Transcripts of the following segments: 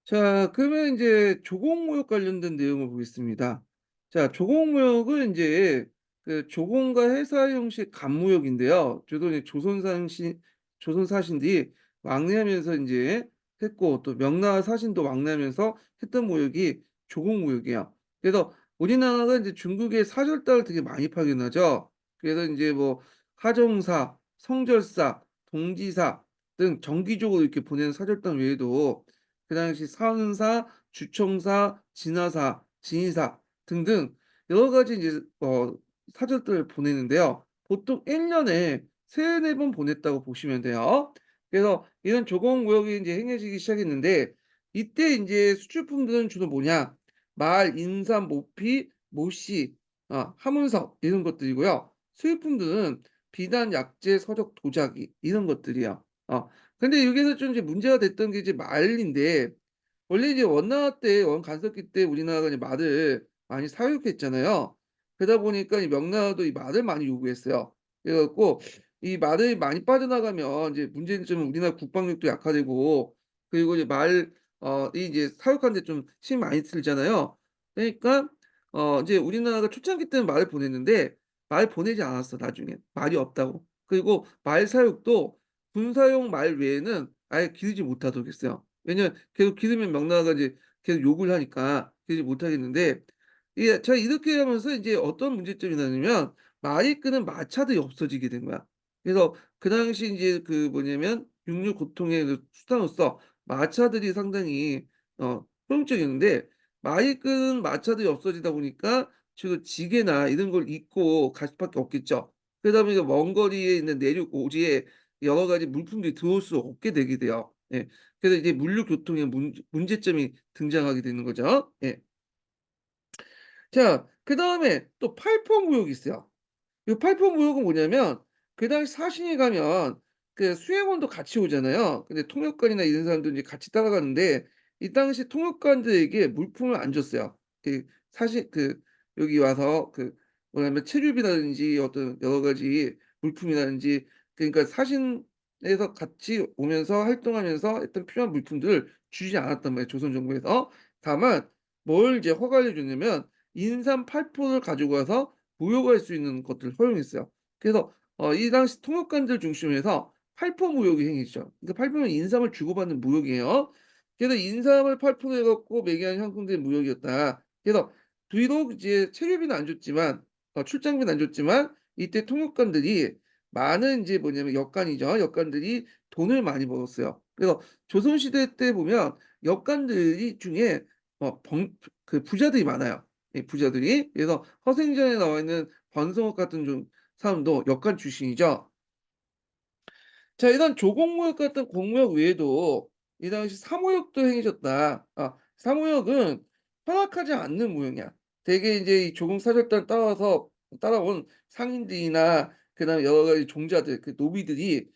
자, 그러면 이제 조공무역 관련된 내용을 보겠습니다. 자, 조공무역은 이제 그 조공과 회사 형식 간무역인데요. 주로 이제 조선사신들이 왕래하면서 이제 했고, 또 명나라 사신도 왕래하면서 했던 무역이 조공무역이에요. 그래서 우리나라가 이제 중국의 사절단을 되게 많이 파견하죠. 그래서 이제 뭐 하정사, 성절사, 동지사 등 정기적으로 이렇게 보내는 사절단 외에도 그 당시 사은사, 주청사, 진화사, 진의사 등등 여러 가지 이제 사절들을 보내는데요. 보통 1년에 3-4번 보냈다고 보시면 돼요. 그래서 이런 조공무역이 이제 행해지기 시작했는데 이때 이제 수출품들은 주로 뭐냐? 말, 인삼, 모피, 모씨, 하문석 이런 것들이고요. 수입품들은 비단, 약재, 서적, 도자기 이런 것들이요. 근데 여기서 좀 이제 문제가 됐던 게 이제 말인데 원래 이제 원나라 때 원간섭기 때 우리나라가 이제 말을 많이 사육했잖아요. 그러다 보니까 이 명나라도 이 말을 많이 요구했어요. 그래 갖고 이 말이 많이 빠져나가면 이제 문제는 좀 우리나라 국방력도 약화되고 그리고 이제 이 이제 사육하는 데 좀 힘이 많이 들잖아요. 그러니까 이제 우리나라가 초창기 때는 말을 보냈는데 말 보내지 않았어 나중에. 말이 없다고. 그리고 말 사육도 군사용 말 외에는 아예 기르지 못하도록 했어요. 왜냐면 계속 기르면 명나라가 이제 계속 욕을 하니까 기르지 못하겠는데 자 이렇게 하면서 이제 어떤 문제점이 나냐면 말이 끄는 마차들이 없어지게 된 거야. 그래서 그 당시 인제 그 뭐냐면 육류 고통의 그 수단으로서 마차들이 상당히 효용적이었는데 말이 끄는 마차들이 없어지다 보니까 주로 지게나 이런 걸 싣고 갈 수밖에 없겠죠. 그러다 보니까 먼 거리에 있는 내륙 오지에 여러 가지 물품들이 들어올 수 없게 되게 돼요. 예. 그래서 이제 물류 교통에 문제점이 등장하게 되는 거죠. 예. 자 그다음에 또 팔포무역이 있어요. 이 팔포무역은 뭐냐면 그 당시 사신이 가면 그 수행원도 같이 오잖아요. 근데 통역관이나 이런 사람들이 이제 같이 따라가는데 이 당시 통역관들에게 물품을 안 줬어요. 그 사신 여기 와서 뭐냐면 체류비라든지 어떤 여러 가지 물품이라든지 그러니까 사신에서 같이 오면서 활동하면서 했던 필요한 물품들을 주지 않았단 말이에요, 조선 정부에서. 다만 뭘 이제 허가를 줬냐면 인삼 팔포를 가지고 와서 무역할 수 있는 것들을 허용했어요. 그래서 이 당시 통역관들 중심으로 해서 팔포 무역이 행해지죠. 그러니까 팔포는 인삼을 주고받는 무역이에요. 그래서 인삼을 팔포로 해 갖고 매개한 형성된 무역이었다. 그래서 비록 이제 체류비는 안 줬지만 출장비는 안 줬지만 이때 통역관들이 많은 이제 뭐냐면 역관이죠. 역관들이 돈을 많이 벌었어요. 그래서 조선시대 때 보면 역관들이 중에 어 벙 부자들이 많아요. 이 부자들이. 그래서 허생전에 나와 있는 권성욱 같은 좀 사람도 역관 출신이죠. 자 이런 조공무역 같은 공무역 외에도 이 당시 사무역도 행해졌다. 사무역은 허락하지 않는 무역이야. 대개 인제 이 조공 사절단 따라온 상인들이나 그다음에 여러 가지 종자들 노비들이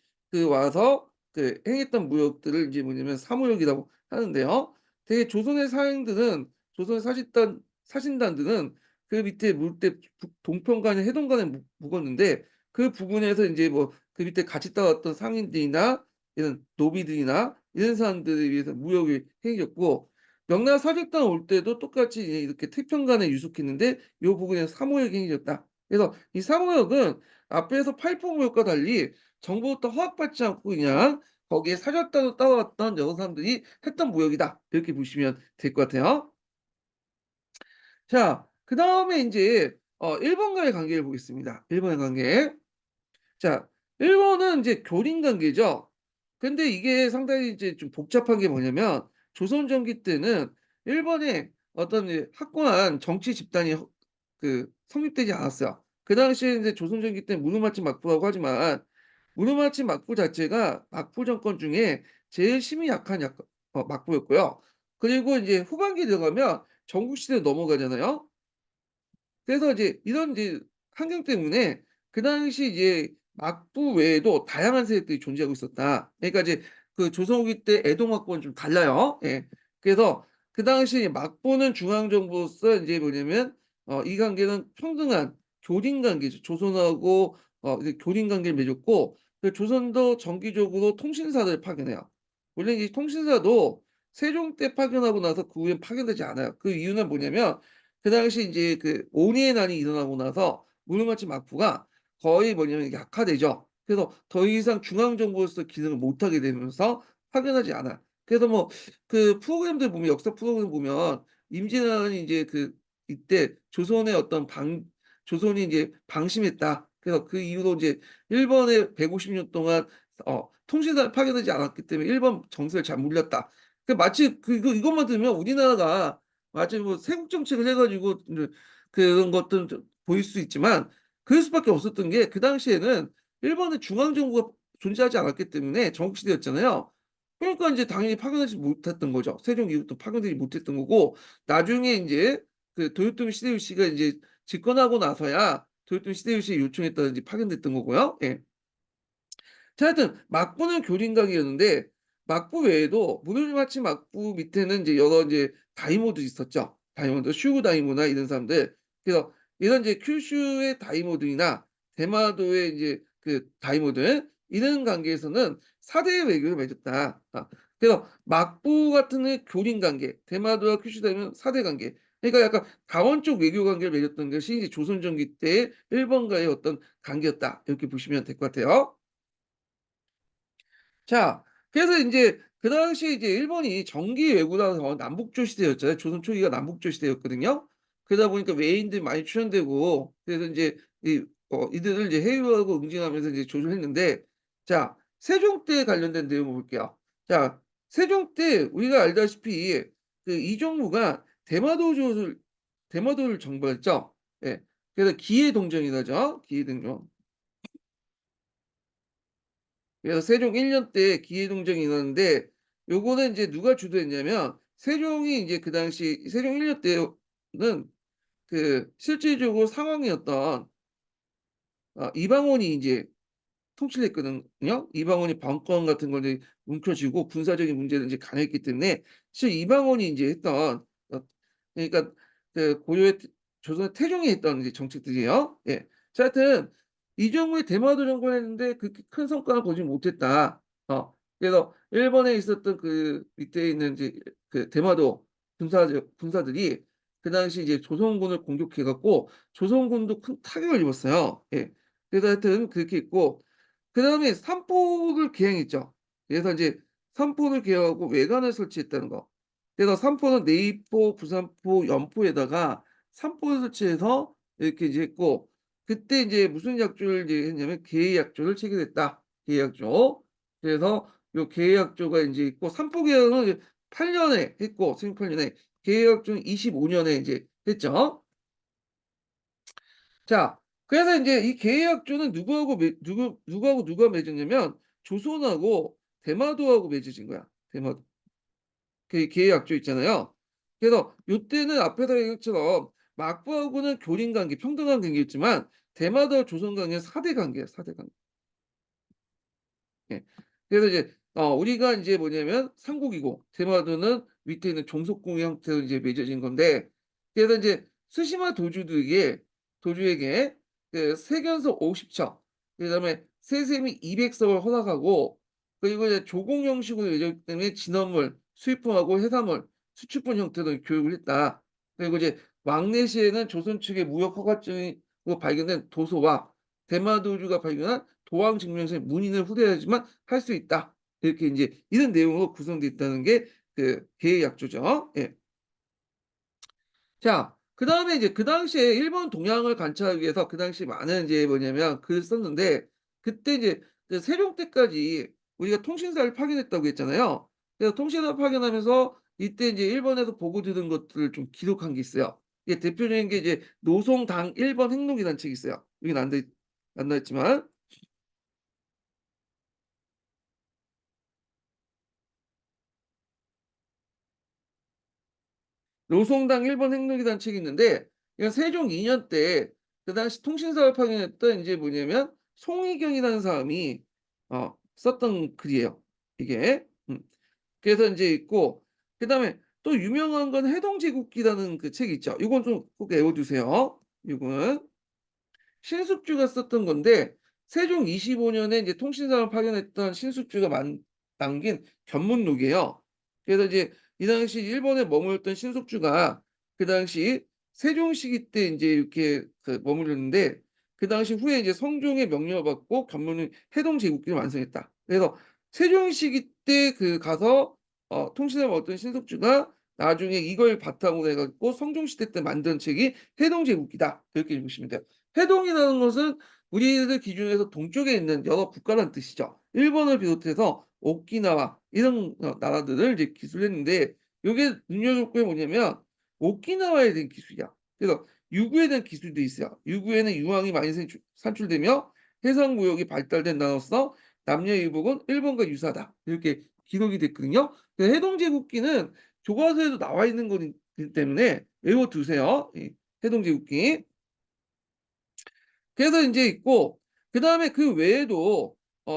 와서 행했던 무역들을 인제 뭐냐면 사무역이라고 하는데요. 되게 조선의 사행들은 조선의 사신단들은 그 밑에 물때 동편간에 해동간에 묵었는데 그 부근에서 인제 뭐 그 밑에 같이 따랐던 상인들이나 이런 노비들이나 이런 사람들에 의해서 무역이 행해졌고 명나라 사절단 올 때도 똑같이 이제 이렇게 태평간에 유속했는데 요 부분에서 사무역이 행해졌다. 그래서 이 사무역은 앞에서 팔포무역과 달리 정부부터 허락받지 않고 그냥 거기에 사절단으로 따라왔던 여러 사람들이 했던 무역이다. 이렇게 보시면 될 것 같아요. 자 그다음에 인제 일본과의 관계를 보겠습니다. 일본의 관계. 자 일본은 인제 교린 관계죠. 근데 이게 상당히 이제 좀 복잡한 게 뭐냐면 조선 전기 때는 일본에 어떤 이제 확고한 정치 집단이 성립되지 않았어요. 그 당시에 인제 조선 전기 때 무르마치 막부라고 하지만 무르마치 막부 자체가 막부 정권 중에 제일 힘이 약한 막부였고요. 그리고 인제 후반기에 들어가면 전국 시대로 넘어가잖아요. 그래서 이제 이런 이제 환경 때문에 그 당시 이제 막부 외에도 다양한 세력들이 존재하고 있었다. 그러니까 이제 조선 후기 때 애동 막부는 좀 달라요. 예. 그래서 그 당시 막부는 중앙 정부로서 인제 뭐냐면 이 관계는 평등한 교린 관계죠. 조선하고 이제 교린 관계를 맺었고 조선도 정기적으로 통신사를 파견해요. 원래 이 통신사도 세종 때 파견하고 나서 그 후엔 파견되지 않아요. 그 이유는 뭐냐면 그 당시 인제 그 온이의 난이 일어나고 나서 무르마치 막부가 거의 뭐냐면 약화되죠. 그래서 더 이상 중앙정부로서 기능을 못 하게 되면서 파견하지 않아요. 그래서 뭐 그 프로그램들 보면 역사 프로그램 보면 임진왜란이 인제 그 이때 조선의 어떤 방 조선이 인제 방심했다. 그래서 그 이후로 인제 일본에 150년 동안 통신사를 파견하지 않았기 때문에 일본 정세를 잘 몰랐다. 그 마치 이것만 들으면 우리나라가 마치 뭐 세국 정책을 해 가지고 인제 그런 것들은 좀 보일 수 있지만 그럴 수밖에 없었던 게 그 당시에는 일본의 중앙 정부가 존재하지 않았기 때문에 전국 시대였잖아요. 그러니까 인제 당연히 파견하지 못했던 거죠. 세종 이후부터 파견되지 못했던 거고 나중에 인제 그 도요토미 히데요시가 인제 집권하고 나서야 도요토미 히데요시의 요청에 따라 이제 파견됐던 거고요. 예. 자 하여튼 막부는 교린각이었는데 막부 외에도 무르마치 막부 밑에는 이제 여러 인제 다이모들이 있었죠. 다이모들 슈구 다이모나 이런 사람들. 그래서 이런 이제 큐슈의 다이모들이나 대마도의 인제 그 다이모들 이런 관계에서는 4 대의 외교를 맺었다. 그래서 막부 같은 경우에 교린 관계, 대마도와 큐슈 다이모는 4대 관계. 그러니까 약간 다원적 외교 관계를 맺었던 것이 이제 조선 전기 때의 일본과의 어떤 관계였다. 이렇게 보시면 될 것 같아요. 자 그래서 인제 그 당시에 이제 일본이 정기 외구라서 남북조 시대였잖아요. 조선 초기가 남북조 시대였거든요. 그러다 보니까 외인들이 많이 출연되고 그래서 인제 이들을 이제 회유하고 응징하면서 이제 조정했는데 자 세종 때 관련된 내용을 볼게요. 자 세종 때 우리가 알다시피 그 이종무가 대마도를 정벌했죠. 예. 그래서 기해동정이라죠. 기해동정. 그래서 세종 1년 때 기해동정이 일어났는데 요거는 인제 누가 주도했냐면 세종이 인제 그 당시 세종 1년 때는 그 실질적으로 상황이었던 이방원이 인제 통치를 했거든요. 이방원이 방권 같은 걸 이제 움켜쥐고 군사적인 문제를 인제 관여했기 때문에 사실 이방원이 인제 했던 어 그러니까 그 고려의 조선의 태종이 했던 이제 정책들이에요. 예. 자 하여튼 이종우의 대마도 정권을 했는데 그렇게 큰 성과를 거두지 못했다. 그래서 일본에 있었던 그 밑에 있는 이제 그 대마도 군사들이 그 당시 이제 조선군을 공격해 갖고 조선군도 큰 타격을 입었어요. 예. 그래서 하여튼 그렇게 있고 그다음에 삼포를 개항했죠. 그래서 인제 삼포를 개항하고 외관을 설치했다는 거. 그래서 삼포는 내이포, 부산포, 연포에다가 삼포를 설치해서 이렇게 이제 했고 그때 인제 무슨 약조를 이제 했냐면 계약조를 체결했다. 계약조. 그래서 요 계약조가 인제 있고 삼포 개항은 이제 8 년에 했고 승 8 년에 계약조는 25 년에 인제 했죠. 자 그래서 인제 이 계약조는 누구하고 누가 맺었냐면 조선하고 대마도하고 맺어진 거야. 대마도. 그 계약조 있잖아요. 그래서 요때는 앞에서 얘기한 것처럼 막부하고는 교린 관계, 평등한 관계였지만 대마도와 조선 관계는 4대 관계예요, 4대 관계. 예. 그래서 이제 우리가 인제 뭐냐면 삼국이고 대마도는 밑에 있는 종속국의 형태로 이제 맺어진 건데 그래서 인제 스시마 도주에게 그 세견서 50척 그다음에 세세미 200석을 허락하고 그리고 이제 조공 형식으로 맺었기 때문에 진원물, 수입품하고 해산물, 수출품 형태로 교육을 했다. 그리고 이제 왕래 시에는 조선 측의 무역 허가증으로 발견된 도서와 대마도주가 발견한 도항 증명서의 문인을 후대하지만 할 수 있다. 이렇게 인제 이런 내용으로 구성돼 있다는 게 그 계획약조죠. 예. 자 그다음에 이제 그 당시에 일본 동향을 관찰하기 위해서 그 당시에 많은 인제 뭐냐면 글을 썼는데 그때 이제 그 세종 때까지 우리가 통신사를 파견했다고 했잖아요. 그래서 통신사를 파견하면서 이때 인제 일본에서 보고 들은 것들을 좀 기록한 게 있어요. 이게 대표적인 게 이제 노송당 일본 핵무기라는 책이 있어요. 여긴 안 나와 있지만 노송당 일본 핵무기라는 책이 있는데 이건 세종 2년 때 그 당시 통신사를 파견했던 인제 뭐냐면 송희경이라는 사람이 썼던 글이에요 이게. 그래서 인제 있고 그다음에 또 유명한 건 해동제국기라는 그 책이 있죠. 요건 좀 꼭 외워 두세요. 요거는 신숙주가 썼던 건데 세종 25 년에 인제 통신사를 파견했던 신숙주가 남긴 견문록이에요. 그래서 이제 이 당시 일본에 머물렀던 신석주가 그 당시 세종 시기 때 인제 이렇게 그 머물렀는데 그 당시 후에 이제 성종의 명령을 받고 견문을 해동 제국기를 완성했다. 그래서 세종 시기 때 그 가서 통신을 얻던 신석주가 나중에 이걸 바탕으로 해 갖고 성종 시대 때 만든 책이 해동 제국기다. 그렇게 읽으시면 돼요. 해동이라는 것은 우리들 기준에서 동쪽에 있는 여러 국가라는 뜻이죠. 일본을 비롯해서 오키나와 이런 나라들을 이제 기술했는데 요게 눈여겨볼 게 뭐냐면 오키나와에 대한 기술이야. 그래서 유구에 대한 기술도 있어요. 유구에는 유황이 많이 산출되며 해상 무역이 발달된 나라로서 남녀 일복은 일본과 유사하다. 이렇게 기록이 됐거든요. 그 해동 제국기는 교과서에도 나와 있는 거기 때문에 외워두세요. 이 해동 제국기. 그래서 인제 있고 그다음에 그 외에도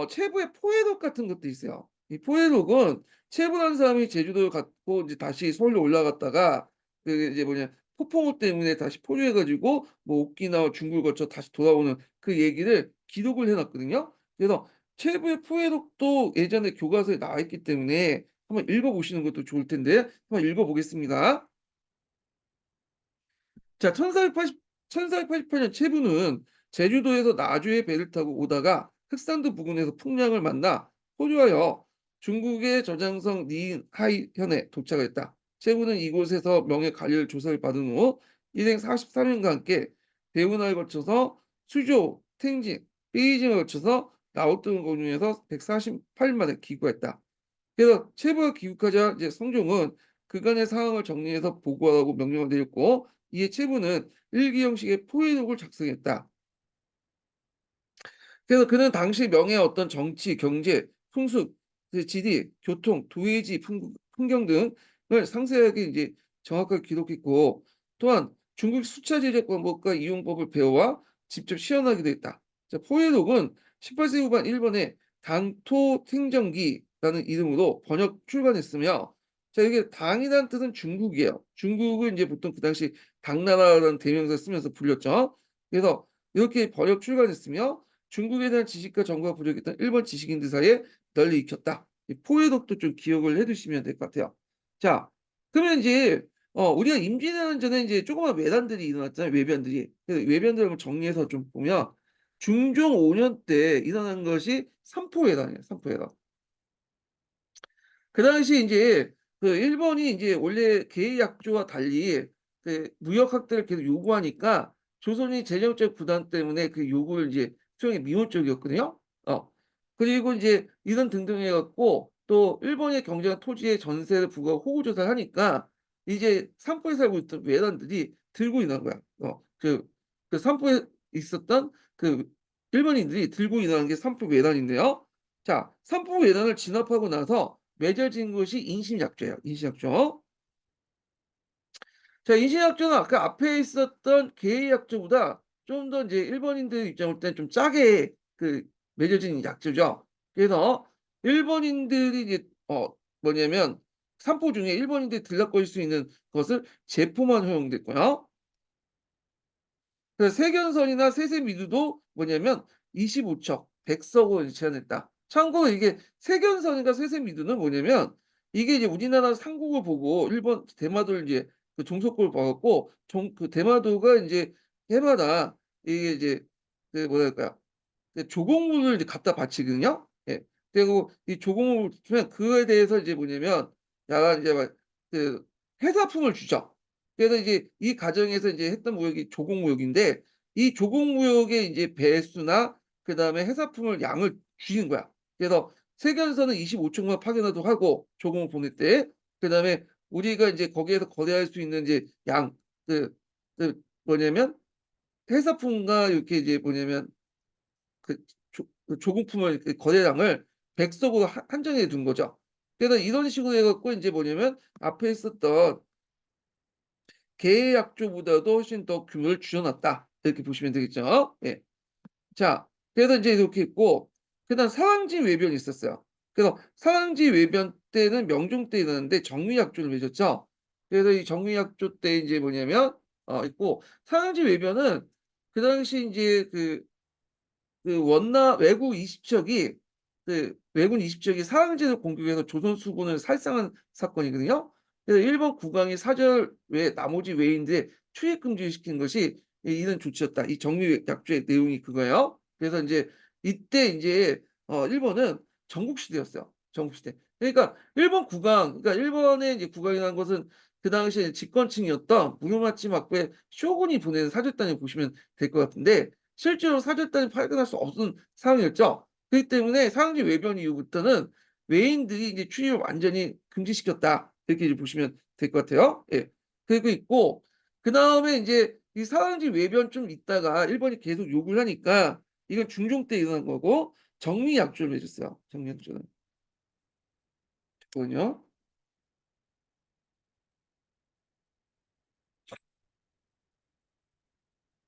체부의 포회록 같은 것도 있어요. 이 포회록은 체부라는 사람이 제주도를 갔고 인제 다시 서울로 올라갔다가 그 이제 뭐냐 폭풍우 때문에 다시 포류해 가지고 뭐 오키나와 중국을 거쳐 다시 돌아오는 그 얘기를 기록을 해 놨거든요. 그래서 체부의 포회록도 예전에 교과서에 나와 있기 때문에 한번 읽어 보시는 것도 좋을 텐데 한번 읽어 보겠습니다. 자, 1488년 체부는 제주도에서 나주에 배를 타고 오다가 흑산도 부근에서 풍랑을 만나 포류하여 중국의 저장성 니하이현에 도착했다. 체부는 이곳에서 명예 관리를 조사를 받은 후 일행 44명과 함께 대운하를 거쳐서 수조, 탱진, 베이징을 거쳐서 라오 등을 공유해서 148일 만에 귀국했다. 그래서 체부가 귀국하자 이제 성종은 그간의 상황을 정리해서 보고하라고 명령을 내렸고 이에 체부는 일기 형식의 포회록을 작성했다. 그래서 그는 당시 명예의 어떤 정치, 경제, 풍습, 그 지리, 교통, 도회지, 풍경 등을 상세하게 이제 정확하게 기록했고 또한 중국 수차 제작 방법과 이용법을 배워와 직접 시연하기도 했다. 자, 포회록은 18세 후반 일본의 당토탱정기라는 이름으로 번역 출간했으며 자, 이게 당이라는 뜻은 중국이에요. 중국은 이제 보통 그 당시 당나라라는 대명사를 쓰면서 불렸죠. 그래서 이렇게 번역 출간했으며 중국에 대한 지식과 정보가 부족했던 일본 지식인들 사이에 널리 익혔다. 이 포회독도 좀 기억을 해 두시면 될 것 같아요. 자, 그러면 인제 우리가 임진왜란 전에 인제 조그만 외란들이 일어났잖아요, 외변들이. 그 외변들을 한번 정리해서 좀 보면 중종 5년 때 일어난 것이 삼포회란이에요, 삼포회란. 그 당시 인제 그 일본이 인제 원래 계의 약조와 달리 그 무역 확대를 계속 요구하니까 조선이 재정적 부담 때문에 그 요구를 이제 수용에 미온적이었거든요. 그리고 인제 이런 등등 해 갖고 또 일본의 경제와 토지의 전세를 부과하고 호구 조사를 하니까 이제 삼포에 살고 있던 외란들이 들고 일어난 거야. 그 삼포에 있었던 그 일본인들이 들고 일어난 게 삼포 외란인데요. 자, 삼포 외란을 진압하고 나서 맺어진 것이 인신약조예요. 인신약조. 자, 인신약조는 아까 앞에 있었던 계의약조보다 좀 더 이제 일본인들 입장으로 볼 때는 좀 짜게 그 맺어진 약조죠. 그래서 일본인들이 이제 뭐냐면 삼포 중에 일본인들이 들락거릴 수 있는 것을 제포만 허용됐고요. 그래서 세견선이나 세세미두도 뭐냐면 25척 100석으로 제한했다. 참고로 이게 세견선인가 세세미두는 뭐냐면 이게 이제 우리나라 삼국을 보고 일본 대마도를 이제 그 종속국을 봐 갖고 종 그 대마도가 인제 해마다 이게 이제 그 뭐랄까요? 그 조공물을 이제 갖다 바치거든요. 예. 그리고 이 조공물을 주면 그거에 대해서 이제 뭐냐면 약간 이제 막 그 회사품을 주죠. 그래서 이제 이 과정에서 이제 했던 무역이 조공무역인데 이 조공무역의 이제 배수나 그다음에 회사품을 양을 줄이는 거야. 그래서 세견선은 25척만 파견하도록 하고 조공을 보낼 때 그다음에 우리가 이제 거기에서 거래할 수 있는 이제 양 뭐냐면 회사품과 이렇게 이제 뭐냐면 그 그 조공품을 이렇게 거래량을 100 석으로 한정해 둔 거죠. 그래서 이런 식으로 해 갖고 인제 뭐냐면 앞에 있었던 계약조보다도 훨씬 더 규모를 줄여 놨다. 이렇게 보시면 되겠죠. 예. 자, 그래서 인제 이렇게 있고 그다음 사왕지 외변이 있었어요. 그래서 사왕지 외변 때는 명종 때 일어났는데 정유약조를 맺었죠. 그래서 이 정유약조 때 인제 뭐냐면 있고 사왕지 외변은 그 당시 인제 그 원나 왜구 20척이 그 왜군 20척이 사형제를 공격해서 조선 수군을 살상한 사건이거든요. 그래서 일본 국왕이 사절 외 나머지 외인들의 출입 금지를 시킨 것이 이런 조치였다. 이 정리 약조의 내용이 그거예요. 그래서 인제 이때 인제 일본은 전국 시대였어요. 전국 시대. 그러니까 일본 국왕 그러니까 일본의 이제 국왕이라는 것은 그 당시에 집권층이었던 무로마치 막부의 쇼군이 보낸 사절단을 보시면 될 것 같은데 실제로 사절단이 발견할 수 없는 상황이었죠. 그렇기 때문에 상지 외변 이후부터는 외인들이 이제 출입을 완전히 금지시켰다. 이렇게 이제 보시면 될 것 같아요. 예. 그리고 있고 그다음에 인제 이 사상지 외변 좀 있다가 일본이 계속 요구를 하니까 이건 중종 때 일어난 거고 정리약조를 맺었어요. 정리약조는. 잠깐만요.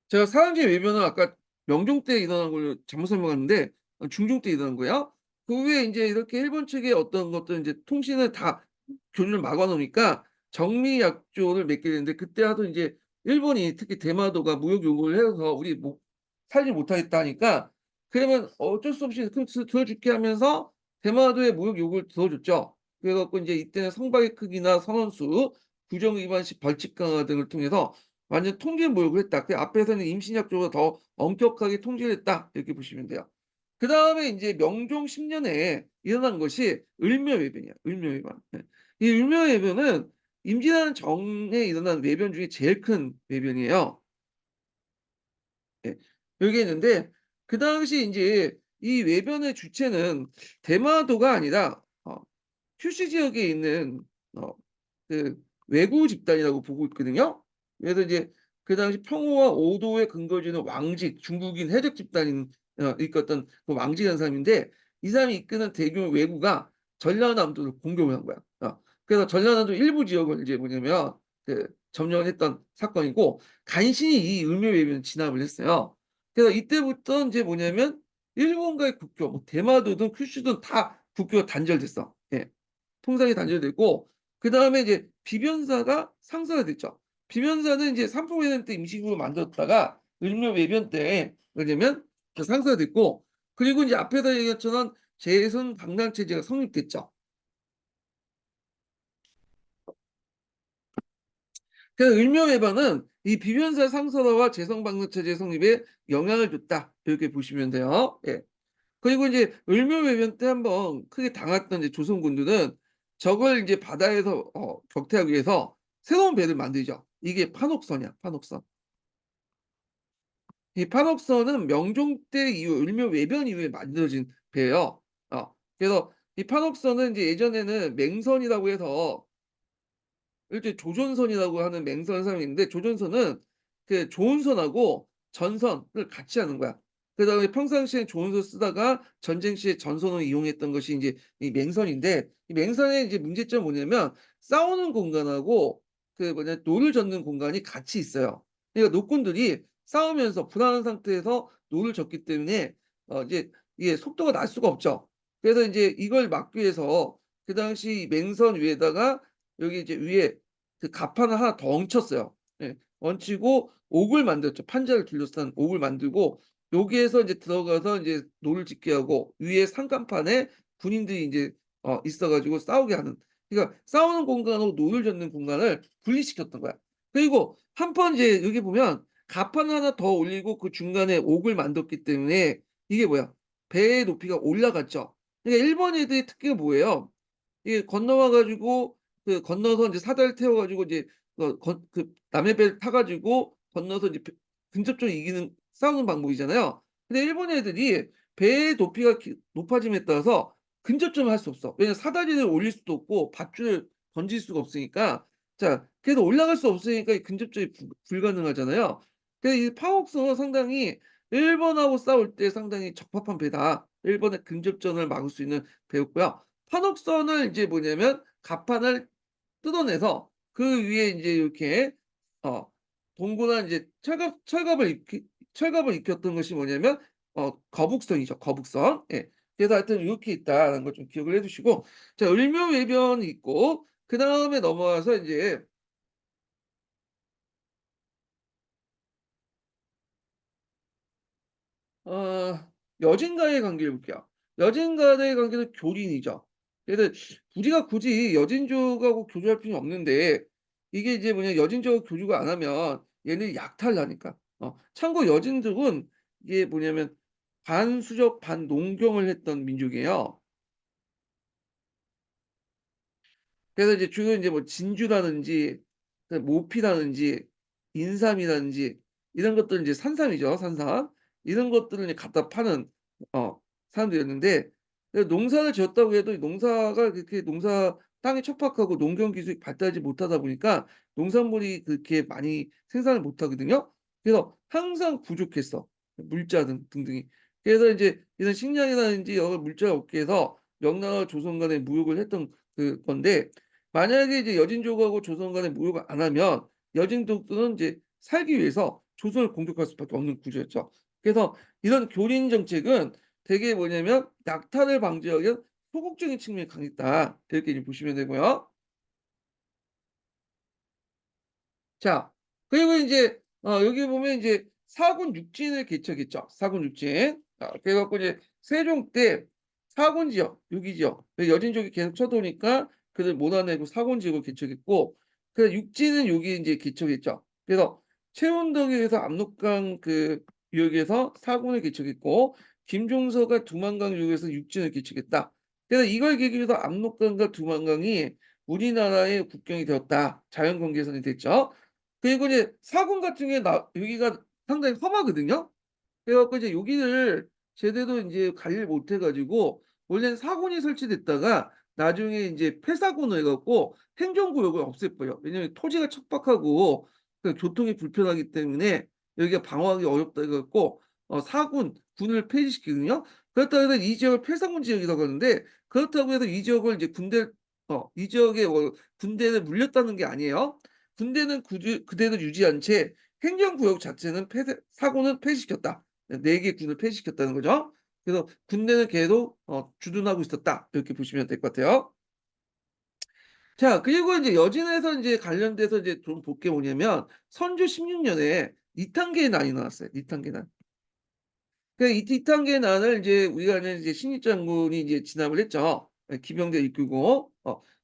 제가 사상제 외변은 아까 명종 때 일어난 걸로 잘못 설명했는데 중종 때 일어난 거예요. 그 후에 인제 이렇게 일본 측의 어떤 것들 인제 통신을 다 교류를 막아 놓으니까 정리약조를 맺게 되는데 그때 하도 인제 일본이 특히 대마도가 무역 요구를 해서 "우리 못 살지 못하겠다." 하니까 그러면 어쩔 수 없이 그럼 들어줄게 하면서 대마도의 무역 요구를 들어줬죠. 그래 갖고 인제 이때는 성박의 크기나 선원수, 규정 위반 시 벌칙 강화 등을 통해서 완전 통제 모욕을 했다. 그 앞에서는 임신약조보다 더 엄격하게 통제를 했다. 이렇게 보시면 돼요. 그다음에 인제 명종 10 년에 일어난 것이 을묘외변이야. 을묘외변. 예. 이 을묘외변은 임진왜란 전에 일어난 외변 중에 제일 큰 외변이에요. 예. 요게 있는데 그 당시 인제 이 외변의 주체는 대마도가 아니라 큐슈 지역에 있는 어 그 왜구 집단이라고 보고 있거든요. 그래서 이제 그 당시 평화와 오도에 근거지는 왕직 중국인 해적 집단인 이끌었던 그 왕직이라는 사람인데 이 사람이 이끄는 대규모 왜구가 전라남도를 공격을 한 거야. 그래서 전라남도 일부 지역을 이제 뭐냐면 점령을 했던 사건이고 간신히 이 을묘외변을 진압을 했어요. 그래서 이때부터 인제 뭐냐면 일본과의 국교 뭐 대마도든 큐슈든 다 국교가 단절됐어. 예. 통상이 단절됐고 그다음에 이제 비변사가 상사가 됐죠. 비변사는 인제 삼풍회담 때 임시국으로 만들었다가 을묘외변 때 뭐냐면 그 상사가 됐고 그리고 인제 앞에서 얘기한 것처럼 재선 방랑 체제가 성립됐죠. 그 을묘외반은 이 비변사 상사화와 재성 방랑 체제 성립에 영향을 줬다. 이렇게 보시면 돼요. 예. 그리고 인제 을묘외변 때 한번 크게 당했던 이제 조선군들은 적을 인제 바다에서 격퇴하기 위해서 새로운 배를 만들죠. 이게 판옥선이야, 판옥선. 이 판옥선은 명종 때 이후 을묘외변 이후에 만들어진 배예요. 그래서 이 판옥선은 인제 예전에는 맹선이라고 해서 일종의 조전선이라고 하는 맹선을 사용했는데 조전선은 그 조은선하고 전선을 같이 하는 거야. 그다음에 평상시에 조은선 쓰다가 전쟁 시에 전선을 이용했던 것이 인제 이 맹선인데 이 맹선의 이제 문제점은 뭐냐면 싸우는 공간하고 그 뭐냐 노를 젓는 공간이 같이 있어요. 그러니까 노군들이 싸우면서 불안한 상태에서 노를 젓기 때문에 이제 이게 속도가 날 수가 없죠. 그래서 인제 이걸 막기 위해서 그 당시 맹선 위에다가 여기 이제 위에 그 갑판을 하나 더 얹혔어요. 예. 얹히고 옥을 만들었죠. 판자를 둘러싼 옥을 만들고 여기에서 인제 들어가서 인제 노를 짓게 하고 위에 상간판에 군인들이 인제 있어 가지고 싸우게 하는 그러니까 싸우는 공간하고 노를 젓는 공간을 분리시켰던 거야. 그리고 한편 이제 여기 보면 갑판을 하나 더 올리고 그 중간에 옥을 만들었기 때문에 이게 뭐야 배의 높이가 올라갔죠. 그러니까 일본 애들의 특기가 뭐예요? 이게 건너와 가지고 그 건너서 인제 사다리를 태워 가지고 이제 남의 배를 타 가지고 건너서 이제 근접적으로 이기는 싸우는 방법이잖아요. 근데 일본 애들이 배의 높이가 높아짐에 따라서 근접전을 할 수 없어. 왜냐면 사다리를 올릴 수도 없고 밧줄을 던질 수가 없으니까 자 그래서 올라갈 수 없으니까 이 근접전이 불가능하잖아요. 그래서 이 파옥성은 상당히 일본하고 싸울 때 상당히 적합한 배다. 일본의 근접전을 막을 수 있는 배였고요. 판옥선을 인제 뭐냐면 갑판을 뜯어내서 그 위에 인제 이렇게 어 동그란 이제 철갑을 입혔던 것이 뭐냐면 거북선이죠, 거북선. 예. 그래서 하여튼 요렇게 있다라는 걸 좀 기억을 해 두시고 자 을묘외변이 있고 그다음에 넘어가서 인제 어 여진과의 관계를 볼게요. 여진과의 관계는 교린이죠. 그래서 우리가 굳이 여진족하고 교류할 필요는 없는데 이게 이제 뭐냐 여진족하고 교류가 안 하면 얘네들이 약탈나니까. 참고 여진족은 이게 뭐냐면 반수족 반농경을 했던 민족이에요. 그래서 이제 주로 인제 뭐 진주라든지 그 모피라든지 인삼이라든지 이런 것들은 이제 산삼이죠, 산삼. 이런 것들을 이제 갖다 파는 어 사람들이었는데 그 농사를 지었다고 해도 이 농사가 그렇게 농사 땅이 척박하고 농경 기술이 발달하지 못하다 보니까 농산물이 그렇게 많이 생산을 못 하거든요. 그래서 항상 부족했어. 물자 등등이. 그래서 인제 이런 식량이라든지 여러 물자 업계에서 명나라와 조선 간에 무역을 했던 건데 만약에 이제 여진족하고 조선 간에 무역을 안 하면 여진족들은 이제 살기 위해서 조선을 공격할 수밖에 없는 구조였죠. 그래서 이런 교린 정책은 되게 뭐냐면 '약탈을 방지하기 위한 소극적인 측면이 강했다.' 이렇게 이제 보시면 되고요. 자 그리고 인제 여기 보면 인제 사군 육진을 개척했죠. 사군 육진. 그래 갖고 이제 세종 때 사군 지역, 요기 지역 여진족이 계속 쳐들어오니까 그들 몰아내고 사군 지역을 개척했고 그래서 육지는 여기 인제 개척했죠. 그래서 최원덕에 의해서 압록강 그 유역에서 사군을 개척했고 김종서가 두만강 유역에서 육진을 개척했다. 그래서 이걸 계기로 해서 압록강과 두만강이 우리나라의 국경이 되었다. 자연 경계선이 됐죠. 그리고 이제 사군 같은 경우에 여기가 상당히 험하거든요. 그래 갖고 이제 여기를 제대로 인제 관리를 못 해 가지고 원래는 사군이 설치됐다가 나중에 인제 폐사군을 해 갖고 행정구역을 없앴어요. 왜냐면 토지가 척박하고 그 교통이 불편하기 때문에 여기가 방어하기 어렵다 해 갖고 군을 폐지시키거든요. 그렇다고 해서 이 지역을 폐사군 지역이라고 하는데 그렇다고 해서 이 지역을 이제 이 지역에 군대를 물렸다는 게 아니에요. 군대는 그대로 유지한 채 행정구역 자체는 사군은 폐지시켰다. 4개 군을 폐지시켰다는 거죠. 그래서 군대는 계속 주둔하고 있었다. 이렇게 보시면 될 것 같아요. 자 그리고 인제 여진에서 인제 관련돼서 이제 좀 볼 게 뭐냐면 선조 16 년에 이탕계의 난이 나왔어요. 이탕계 난. 그 이탕계 난을 이제 우리가 아는 이제 신입 장군이 이제 진압을 했죠. 기병대 이끌고.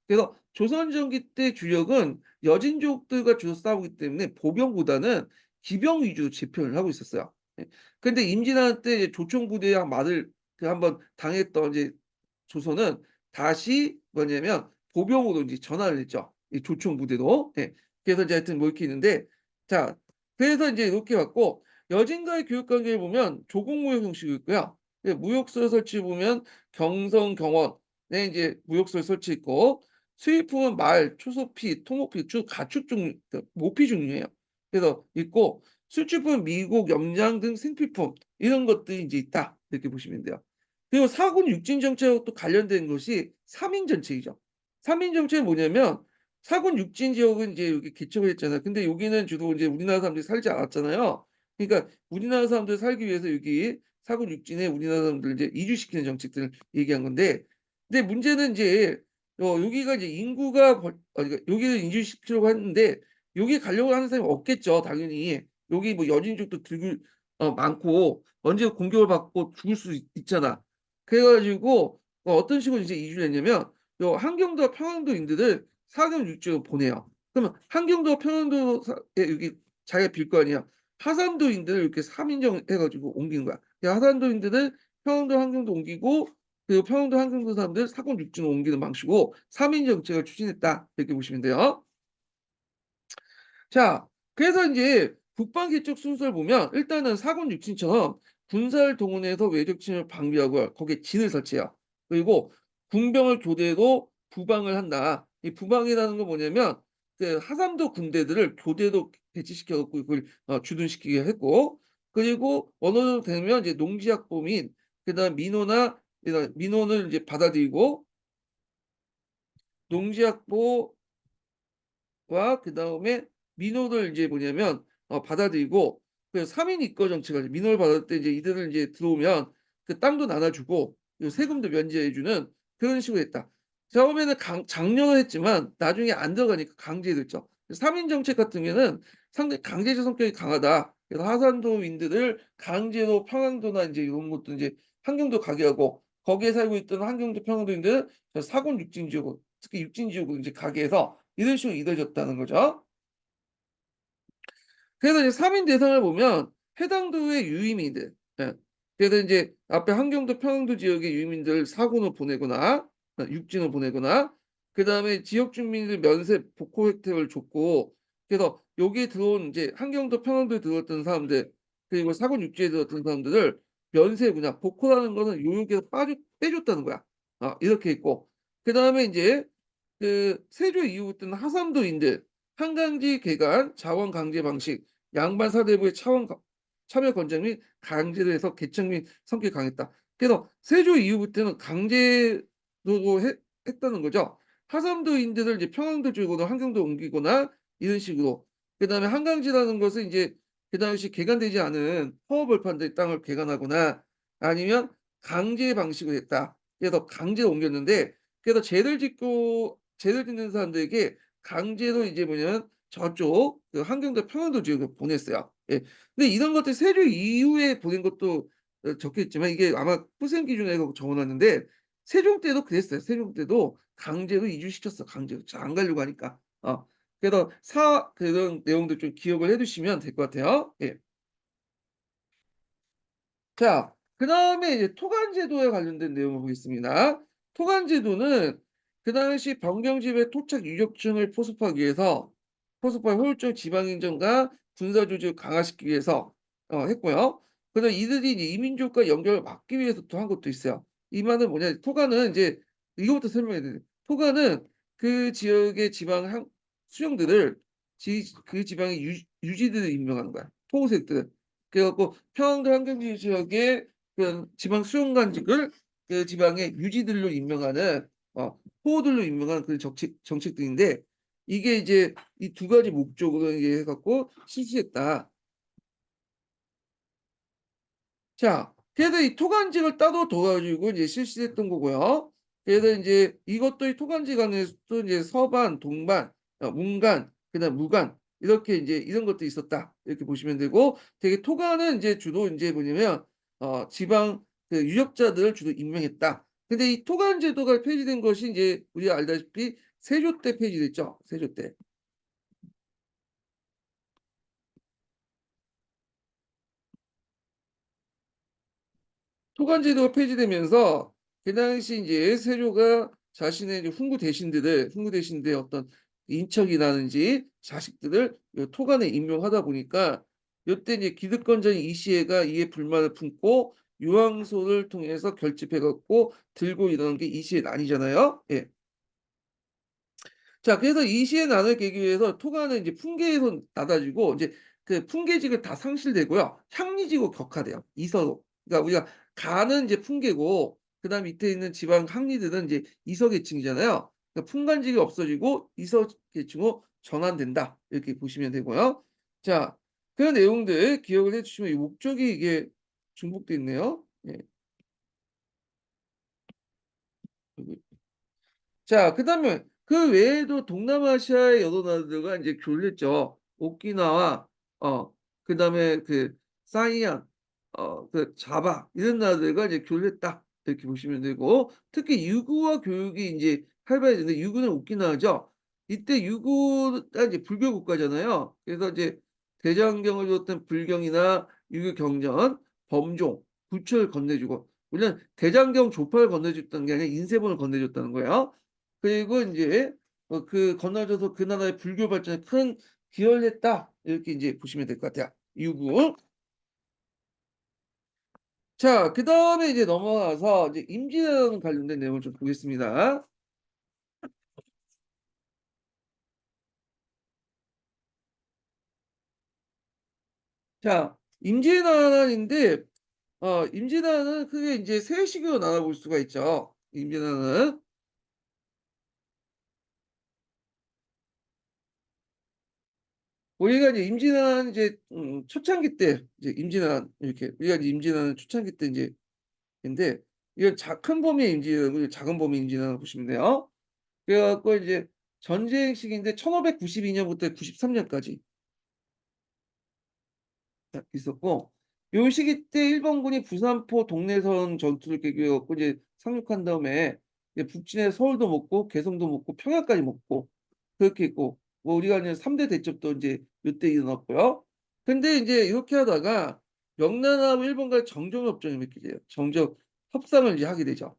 그래서 조선 전기 때 주력은 여진족들과 주로 싸우기 때문에 보병보다는 기병 위주로 재편을 하고 있었어요. 예. 근데 임진왜란 때 이제 조총 부대와 말을 한번 당했던 이제 조선은 다시 뭐냐면 보병으로 인제 전환을 했죠, 이 조총 부대도. 예. 그래서 이제 하여튼 뭐 이렇게 있는데 자 그래서 인제 이렇게 갖고 여진과의 교육 관계를 보면 조공무역 형식이고요. 예 무역소 설치 보면 경성, 경원에 인제 무역소를 설치했고 수입품은 말, 초소피, 토목피 주 가축 종류 모피 종류예요. 그래서 있고 수출품은 미국, 염량 등 생필품 이런 것들이 인제 있다. 이렇게 보시면 돼요. 그리고 사군 육진 정책하고 또 관련된 것이 3인 정책이죠. 3인 정책은 뭐냐면 사군 육진 지역은 인제 여기 개척을 했잖아요. 근데 여기는 주로 인제 우리나라 사람들이 살지 않았잖아요. 그러니까 우리나라 사람들이 살기 위해서 여기 사군 육진에 우리나라 사람들을 이제 이주시키는 정책들을 얘기한 건데 근데 문제는 인제 여기가 이제 인구가 그러니까 여기를 이주시키려고 했는데 여기 가려고 하는 사람이 없겠죠 당연히. 여기 뭐 여진족도 들고 많고 언제 공격을 받고 죽을 수 있잖아. 그래 가지고 어떤 식으로 이제 이주를 했냐면 요 함경도와 평안도인들을 사경 육지로 보내요. 그러면 함경도와 평안도 여기 자기가 빌 거 아니야. 하산도인들을 이렇게 3 인정해 가지고 옮긴 거야. 하산도인들을 평안도, 함경도 옮기고 그리고 평안도, 함경도 사람들 사건 육지로 옮기는 방식으로 3인 정책을 추진했다. 이렇게 보시면 돼요. 자 그래서 인제 북방 개척 순서를 보면 일단은 사군 육진처럼 군사를 동원해서 외적 침입을 방비하고 거기에 진을 설치해요. 그리고 군병을 교대로 부방을 한다. 이 부방이라는 건 뭐냐면 그 하산도 군대들을 교대로 배치시켜 갖고 그걸 주둔시키게 했고 그리고 어느 정도 되면 이제 농지약보 및 그다음 민원을 이제 받아들이고 농지약보 와 그다음에 민원을 인제 뭐냐면 받아들이고 그 3인 입거 정책을 민원을 받을 때 이제 이들을 인제 들어오면 그 땅도 나눠 주고 그리고 세금도 면제해 주는 그런 식으로 했다. 처음에는 장려를 했지만 나중에 안 들어가니까 강제됐죠. 3인 정책 같은 경우에는 상당히 강제적 성격이 강하다. 그래서 하산도민들을 강제로 평안도나 인제 이런 곳도 인제 함경도 가게 하고 거기에 살고 있던 한경도 평양도민들은 저 사군 육진 지역, 특히 육진 지역으로 이제 가게 해서 이런 식으로 이루어졌다는 거죠. 그래서 이제 3인 대상을 보면 해당 도의 유의민들, 예. 그래서 인제 앞에 한경도 평양도 지역의 유의민들 사군을 보내거나 육진을 보내거나 그다음에 지역 주민들 면세 복호 혜택을 줬고 그래서 여기에 들어온 인제 한경도 평양도에 들어왔던 사람들 그리고 사군 육지에 들어왔던 사람들을 면세 뭐냐 복호라는 거는 요역에서 빠줬 빼줬다는 거야. 이렇게 있고 그다음에 인제 그 세조 이후부터는 하산도인들 한강지 개간 자원 강제 방식 양반 사대부의 차원 참여 권장 및 강제로 해서 개척 및 성격이 강했다. 그래서 세조 이후부터는 강제로 했다는 거죠. 하산도인들을 이제 평양도 쪽으로 한경도 옮기거나 이런 식으로. 그다음에 한강지라는 것은 이제 그 당시 개간되지 않은 허허벌판들의 땅을 개간하거나 아니면 강제 방식으로 했다. 그래서 강제로 옮겼는데 그래서 죄를 짓는 사람들에게 강제로 이제 뭐냐면 저쪽 그 한경도 평안도 지역으로 보냈어요. 예. 근데 이런 것들 세조 이후에 보낸 것도 적혀 있지만 이게 아마 후생 기준에 적어 놨는데 세종 때도 그랬어요. 세종 때도 강제로 이주시켰어, 강제로. 잘 안 가려고 하니까. 그래서 그런 내용들 좀 기억을 해 두시면 될 것 같아요. 예. 자, 그다음에 이제 토간제도에 관련된 내용을 보겠습니다. 토간제도는 그 당시 변경집의 토착 유적층을 포섭하기 위해서 포섭할 효율적 지방행정과 군사 조직을 강화시키기 위해서 했고요. 그다음 이들이 이제 이민족과 연결을 막기 위해서 또 한 것도 있어요. 이 말은 뭐냐 토가는 이제 이거부터 설명해야 돼요. 토가는 그 지역의 지방 수령들을 그 지방의 유지들을 임명하는 거야. 토호색들을. 그래 갖고 평안도 환경지 지역의 그 지방 수용관직을 그 지방의 유지들로 임명하는 호호들로 임명하는 그런 정책들인데 이게 이제 이 두 가지 목적으로 이게 해 갖고 실시했다. 자, 그래서 이 토간직을 따로 둬 가지고 이제 실시했던 거고요. 그래서 인제 이것도 이 토간직 안에서도 이제 서반, 동반, 문간, 그다음 무간 이렇게 인제 이런 것들이 있었다. 이렇게 보시면 되고 되게 토간은 인제 주로 인제 뭐냐면 지방 그 유력자들을 주로 임명했다. 근데 이 토간 제도가 폐지된 것이 인제 우리가 알다시피 세조 때 폐지됐죠. 세조 때. 토관제도가 폐지되면서 그 당시 인제 세조가 자신의 이제 훈구 대신들의 어떤 인척이라든지 자식들을 요 토관에 임명하다 보니까 요때 이제 기득권자인 이시해가 이에 불만을 품고 유황소를 통해서 결집해 갖고 들고 일어난 게 이시해난이잖아요. 예. 자 그래서 이 시의 난을 깨기 위해서 토가는 이제 풍계에서 낮아지고 이제 그 풍계직을 다 상실되고요. 향리직으로 격화돼요, 이서로. 그러니까 우리가 가는 이제 풍계고 그다음 밑에 있는 지방 항리들은 이제 이서 계층이잖아요. 그러니까 풍간직이 없어지고 이서 계층으로 전환된다. 이렇게 보시면 되고요. 자 그 내용들 기억을 해 주시면 이 목적이 이게 중복돼 있네요. 예. 자 그다음에 그 외에도 동남아시아의 여러 나라들과 인제 교류했죠. 오키나와 그다음에 그 사이안 그 자바 이런 나라들과 이제 교류했다. 이렇게 보시면 되고 특히 유구와 교육이 인제 활발해졌는데 유구는 오키나와죠. 이때 유구가 이제 불교 국가잖아요. 그래서 이제 대장경을 줬던 불경이나 유교 경전, 범종, 부처를 건네주고 물론 대장경 조파를 건네줬던 게 아니라 인쇄본을 건네줬다는 거예요. 그리고 인제 그 건너져서 그 나라의 불교 발전에 큰 기여를 했다. 이렇게 인제 보시면 될 것 같아요. 유구. 자 그다음에 이제 넘어가서 이제 임진왜란 관련된 내용을 좀 보겠습니다. 자 임진왜란인데 임진왜란은 크게 인제 세 시기로 나눠 볼 수가 있죠. 임진왜란은. 우리가 이제 임진왜란 이제 초창기 때 이제 임진왜란 이렇게 우리가 이제 임진왜란 초창기 때 인제 인데 이건 큰 범위의 임진왜란이고 작은 범위의 임진왜란을 보시면 돼요. 그래 갖고 이제 전쟁 시기인데 1592 년부터 93 년까지 있었고 요 시기 때 일본군이 부산포 동래선 전투를 계기해 갖고 이제 상륙한 다음에 이제 북진해서 서울도 먹고 개성도 먹고 평양까지 먹고 그렇게 했고 뭐 우리가 이제 3대 대첩도 인제 요때 일어났고요. 근데 인제 이렇게 하다가 명나라하고 일본과의 정전협정이 맺혀져요. 정전 협상을 이제 하게 되죠.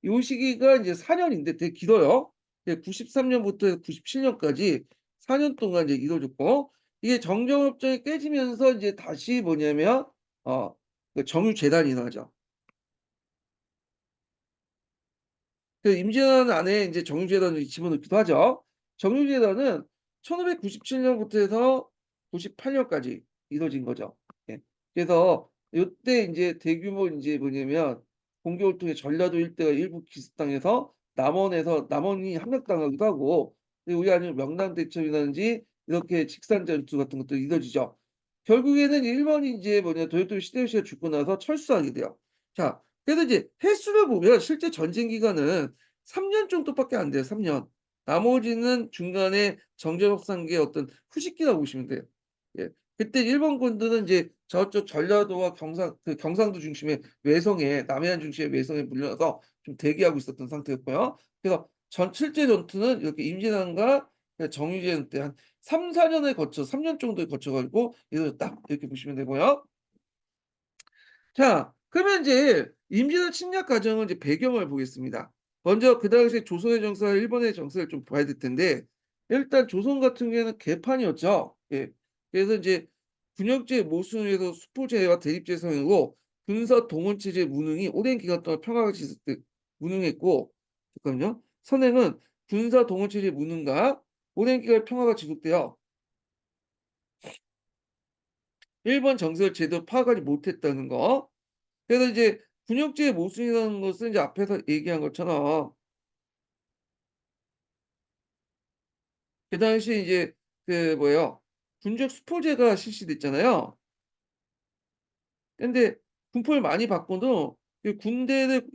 요 시기가 이제 4 년인데 되게 길어요. 예 93 년부터 97 년까지 4년 동안 이제 이루어졌고 이게 정전협정이 깨지면서 이제 다시 뭐냐면 그 정유재단이 일어나죠. 그 임진왜란 안에 인제 정유재단을 집어넣기도 하죠. 정유재단은 1597 년부터 해서 98 년까지 이루어진 거죠. 예. 그래서 요때 인제 대규모 인제 뭐냐면 공격을 통해 전라도 일대가 일부 기습당해서 남원이 함락당하기도 하고 그리고 우리 아니면 명랑대첩이라든지 이렇게 직산 전투 같은 것도 이뤄지죠. 결국에는 일본이 인제 도요토미 히데요시가 죽고 나서 철수하게 돼요. 자 그래서 이제 횟수를 보면 실제 전쟁 기간은 3년 정도밖에 안 돼요, 3 년. 나머지는 중간에 정전협상기의 어떤 휴식기라고 보시면 돼요. 예. 그때 일본군들은 이제 저쪽 전라도와 경상도 중심의 외성에 남해안 중심의 외성에 물려서 좀 대기하고 있었던 상태였고요. 그래서 실제 전투는 이렇게 임진왜란과 정유재현 때 한 3-4 년에 걸쳐 3년 정도에 거쳐 가지고 이루어졌다. 이렇게 보시면 되고요. 자 그러면 인제 임진왜란 침략 과정을 이제 배경을 보겠습니다. 먼저 그 당시에 조선의 정서와 일본의 정서를 좀 봐야 될 텐데 일단 조선 같은 경우에는 개판이었죠. 예. 그래서 인제 군역제 모순을 위해서 수포제와 대립제 성행으로 군사 동원체제 무능이 오랜 기간 동안 평화가 지속돼 무능했고 잠깐만요. 선행은 군사 동원체제 무능과 오랜 기간 평화가 지속되어 일본 정서를 제대로 파악하지 못했다는 거. 그래서 이제 군역제의 모순이라는 것은 이제 앞에서 얘기한 것처럼 그 당시에 이제 그 뭐예요? 군적 수포제가 실시됐잖아요. 근데 군포를 많이 받고도 이 군대를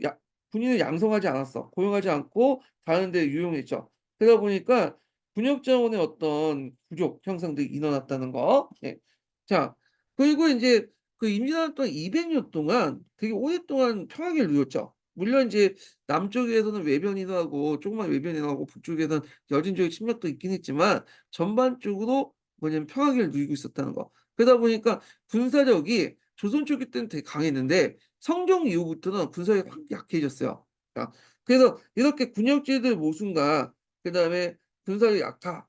군인을 양성하지 않았어. 고용하지 않고 다른 데 유용했죠. 그러다 보니까 군역 자원의 어떤 부족 형성들이 일어났다는 거. 예. 자 그리고 인제 그 임진왜란 동안 200년 동안 되게 오랫동안 평화기를 누렸죠. 물론 인제 남쪽에서는 외변이 일어나고 조그만 외변이 일어나고 북쪽에서는 여진족의 침략도 있긴 했지만 전반적으로 뭐냐면 평화기를 누리고 있었다는 거. 그러다 보니까 군사력이 조선 초기 때는 되게 강했는데 성종 이후부터는 군사력이 확 약해졌어요. 그래서 이렇게 군역제도의 모순과 그다음에 군사력 약화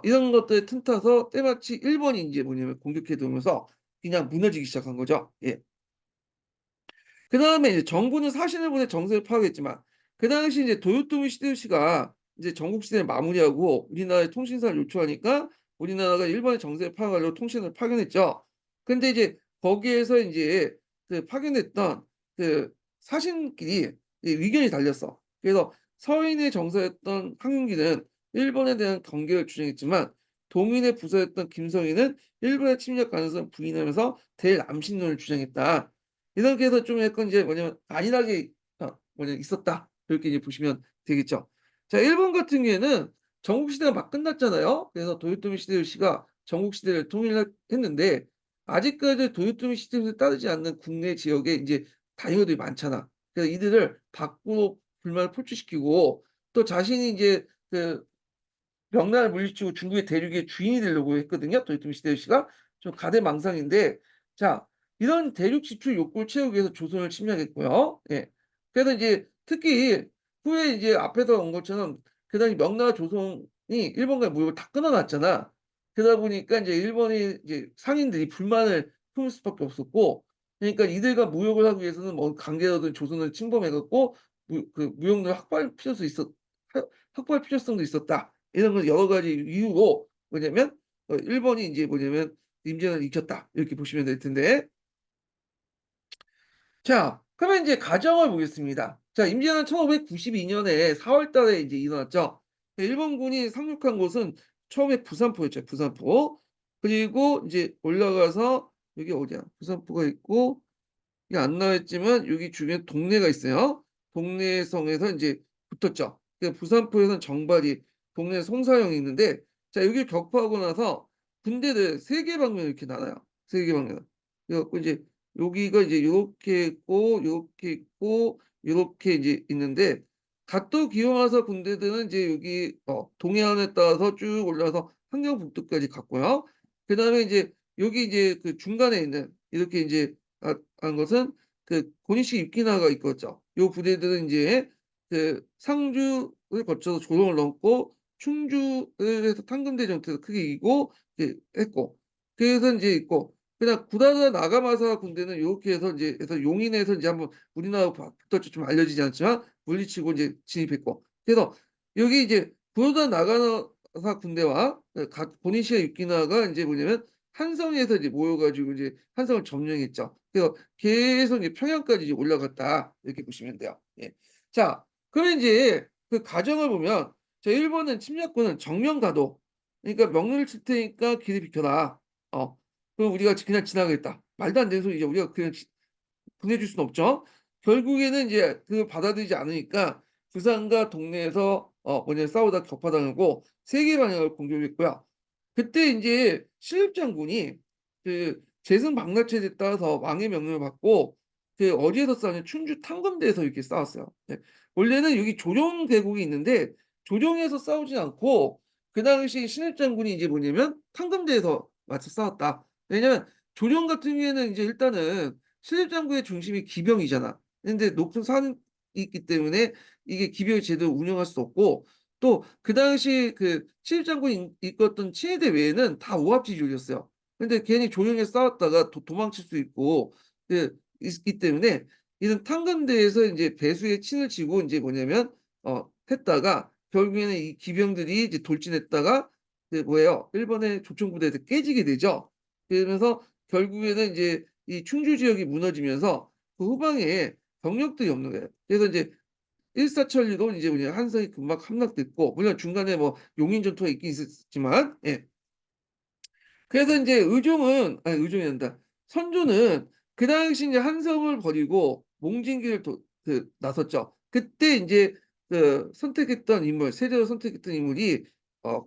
이런 것들에 틈타서 때마치 일본이 인제 뭐냐면 공격해 들어오면서 그냥 무너지기 시작한 거죠. 예. 그다음에 이제 정부는 사신을 보내 정세를 파악했지만 그 당시 이제 도요토미 히데요시가 이제 전국 시대를 마무리하고 우리나라에 통신사를 요청하니까 우리나라가 일본의 정세를 파악하려고 통신을 파견했죠. 근데 이제 거기에서 인제 그 파견했던 그 사신끼리 이 의견이 달렸어. 그래서 서인의 정서였던 황윤기는 일본에 대한 경계를 주장했지만 동인의 부사였던 김성인은 일본의 침략 가능성을 부인하면서 대남신론을 주장했다. 이렇게 해서 좀 약간 이제 뭐냐면 안일하게 있었다. 이렇게 이제 보시면 되겠죠. 자 일본 같은 경우에는 전국 시대가 막 끝났잖아요. 그래서 도요토미 히데요시가 전국 시대를 통일을 했는데 아직까지 도요토미 히데요시를 따르지 않는 국내 지역에 인제 다이어들이 많잖아. 그래서 이들을 밖으로 불만을 표출시키고 또 자신이 인제 그 명나라를 물리치고 중국의 대륙의 주인이 되려고 했거든요, 도요토미 히데요시가. 좀 가대망상인데 자 이런 대륙 진출 욕구를 채우기 위해서 조선을 침략했고요. 예. 그래서 이제 특히 후에 이제 앞에서 온 것처럼 그 당시 명나라 조선이 일본과의 무역을 다 끊어 놨잖아. 그러다 보니까 인제 일본의 이제 상인들이 불만을 품을 수밖에 없었고 그러니까 이들과 무역을 하기 위해서는 뭐 강제로든 조선을 침범해 갖고 무역로를 확보할 필요성도 있었다. 이런 건 여러 가지 이유로 뭐냐면 일본이 인제 뭐냐면 임진왜란을 일으켰다. 이렇게 보시면 될 텐데 자 그러면 인제 과정을 보겠습니다. 자 임진왜란 1592 년에 4월 달에 인제 일어났죠. 그 일본군이 상륙한 곳은 처음에 부산포였죠, 부산포. 그리고 인제 올라가서 여기 어디야? 부산포가 있고 이게 안 나와 있지만 여기 주변에 동네가 있어요. 동래성에서 인제 붙었죠. 그 부산포에서는 정발이 동네 송사령이 있는데 자 여기를 격파하고 나서 군대를 3개 방면으로 이렇게 나눠요. 3개 방면으로. 그래 갖고 이제 여기가 이제 요렇게 있고 요렇게 있고 요렇게 이제 있는데 가토 기요마사 군대들은 이제 여기 동해안에 따라서 쭉 올라와서 함경북도까지 갔고요. 그다음에 이제 여기 이제 그 중간에 있는 이렇게 인제 한 것은 그 고니시 유키나가 있었죠. 요 부대들은 인제 그 상주를 거쳐서 조선을 넘고 충주를 해서 탄금대 전투에서 크게 이기고 이제 했고 그래서 인제 있고 그다음 구라사 나가마사 군대는 요렇게 해서 인제 해서 용인에서 인제 한번 우리나라하고 붙었죠. 좀 알려지지 않지만 물리치고 인제 진입했고 그래서 여기 이제 구로다 나가사 군대와 고니시와 유키나가 인제 뭐냐면 한성에서 이제 모여 가지고 이제 한성을 점령했죠. 그래서 계속 이제 평양까지 이제 올라갔다 이렇게 보시면 돼요. 예. 자 그럼 인제 그 과정을 보면 저 일본은 침략군은 정면 가도 그러니까 명령을 칠 테니까 길을 비켜라. 그럼 우리가 그냥 지나가겠다. 말도 안 되는 소리죠. 우리가 그냥 보내줄 수는 없죠. 결국에는 이제 그걸 받아들이지 않으니까 부산과 동네에서 싸우다가 격파당하고 세 개 방향을 공격했고요. 그때 인제 신입 장군이 그 재승 방라체제에 따라서 왕의 명령을 받고 그 어디에서 싸웠냐 충주 탕검대에서 이렇게 싸웠어요. 네. 원래는 여기 조정 계곡이 있는데 조정에서 싸우지 않고 그 당시 신입 장군이 이제 뭐냐면 탕검대에서 맞서 싸웠다. 왜냐면 조정 같은 경우에는 인제 일단은 신입 장군의 중심이 기병이잖아. 근데 높은 산이 있기 때문에 이게 기병이 제대로 운영할 수 없고 또 그 당시 그 신입 장군이 이끌었던 친위대 외에는 다 오합지졸이었어요. 근데 괜히 조정에서 싸웠다가 도망칠 수 있고 있기 때문에 이런 탕감대에서 인제 배수의 친을 치고 인제 뭐냐면 했다가 결국에는 이 기병들이 이제 돌진했다가 그 뭐예요? 일본의 조총부대한테 깨지게 되죠. 그러면서 결국에는 인제 이 충주 지역이 무너지면서 그 후방에 병력들이 없는 거예요. 그래서 인제 일사천리로 이제 뭐냐 한성이 금방 함락됐고 물론 중간에 뭐 용인 전투가 있긴 있었지만 예. 그래서 인제 의종이란다. 선조는 그 당시 인제 한성을 버리고 몽진기를 나섰죠. 그때 인제 그 선택했던 인물 세자로 선택했던 인물이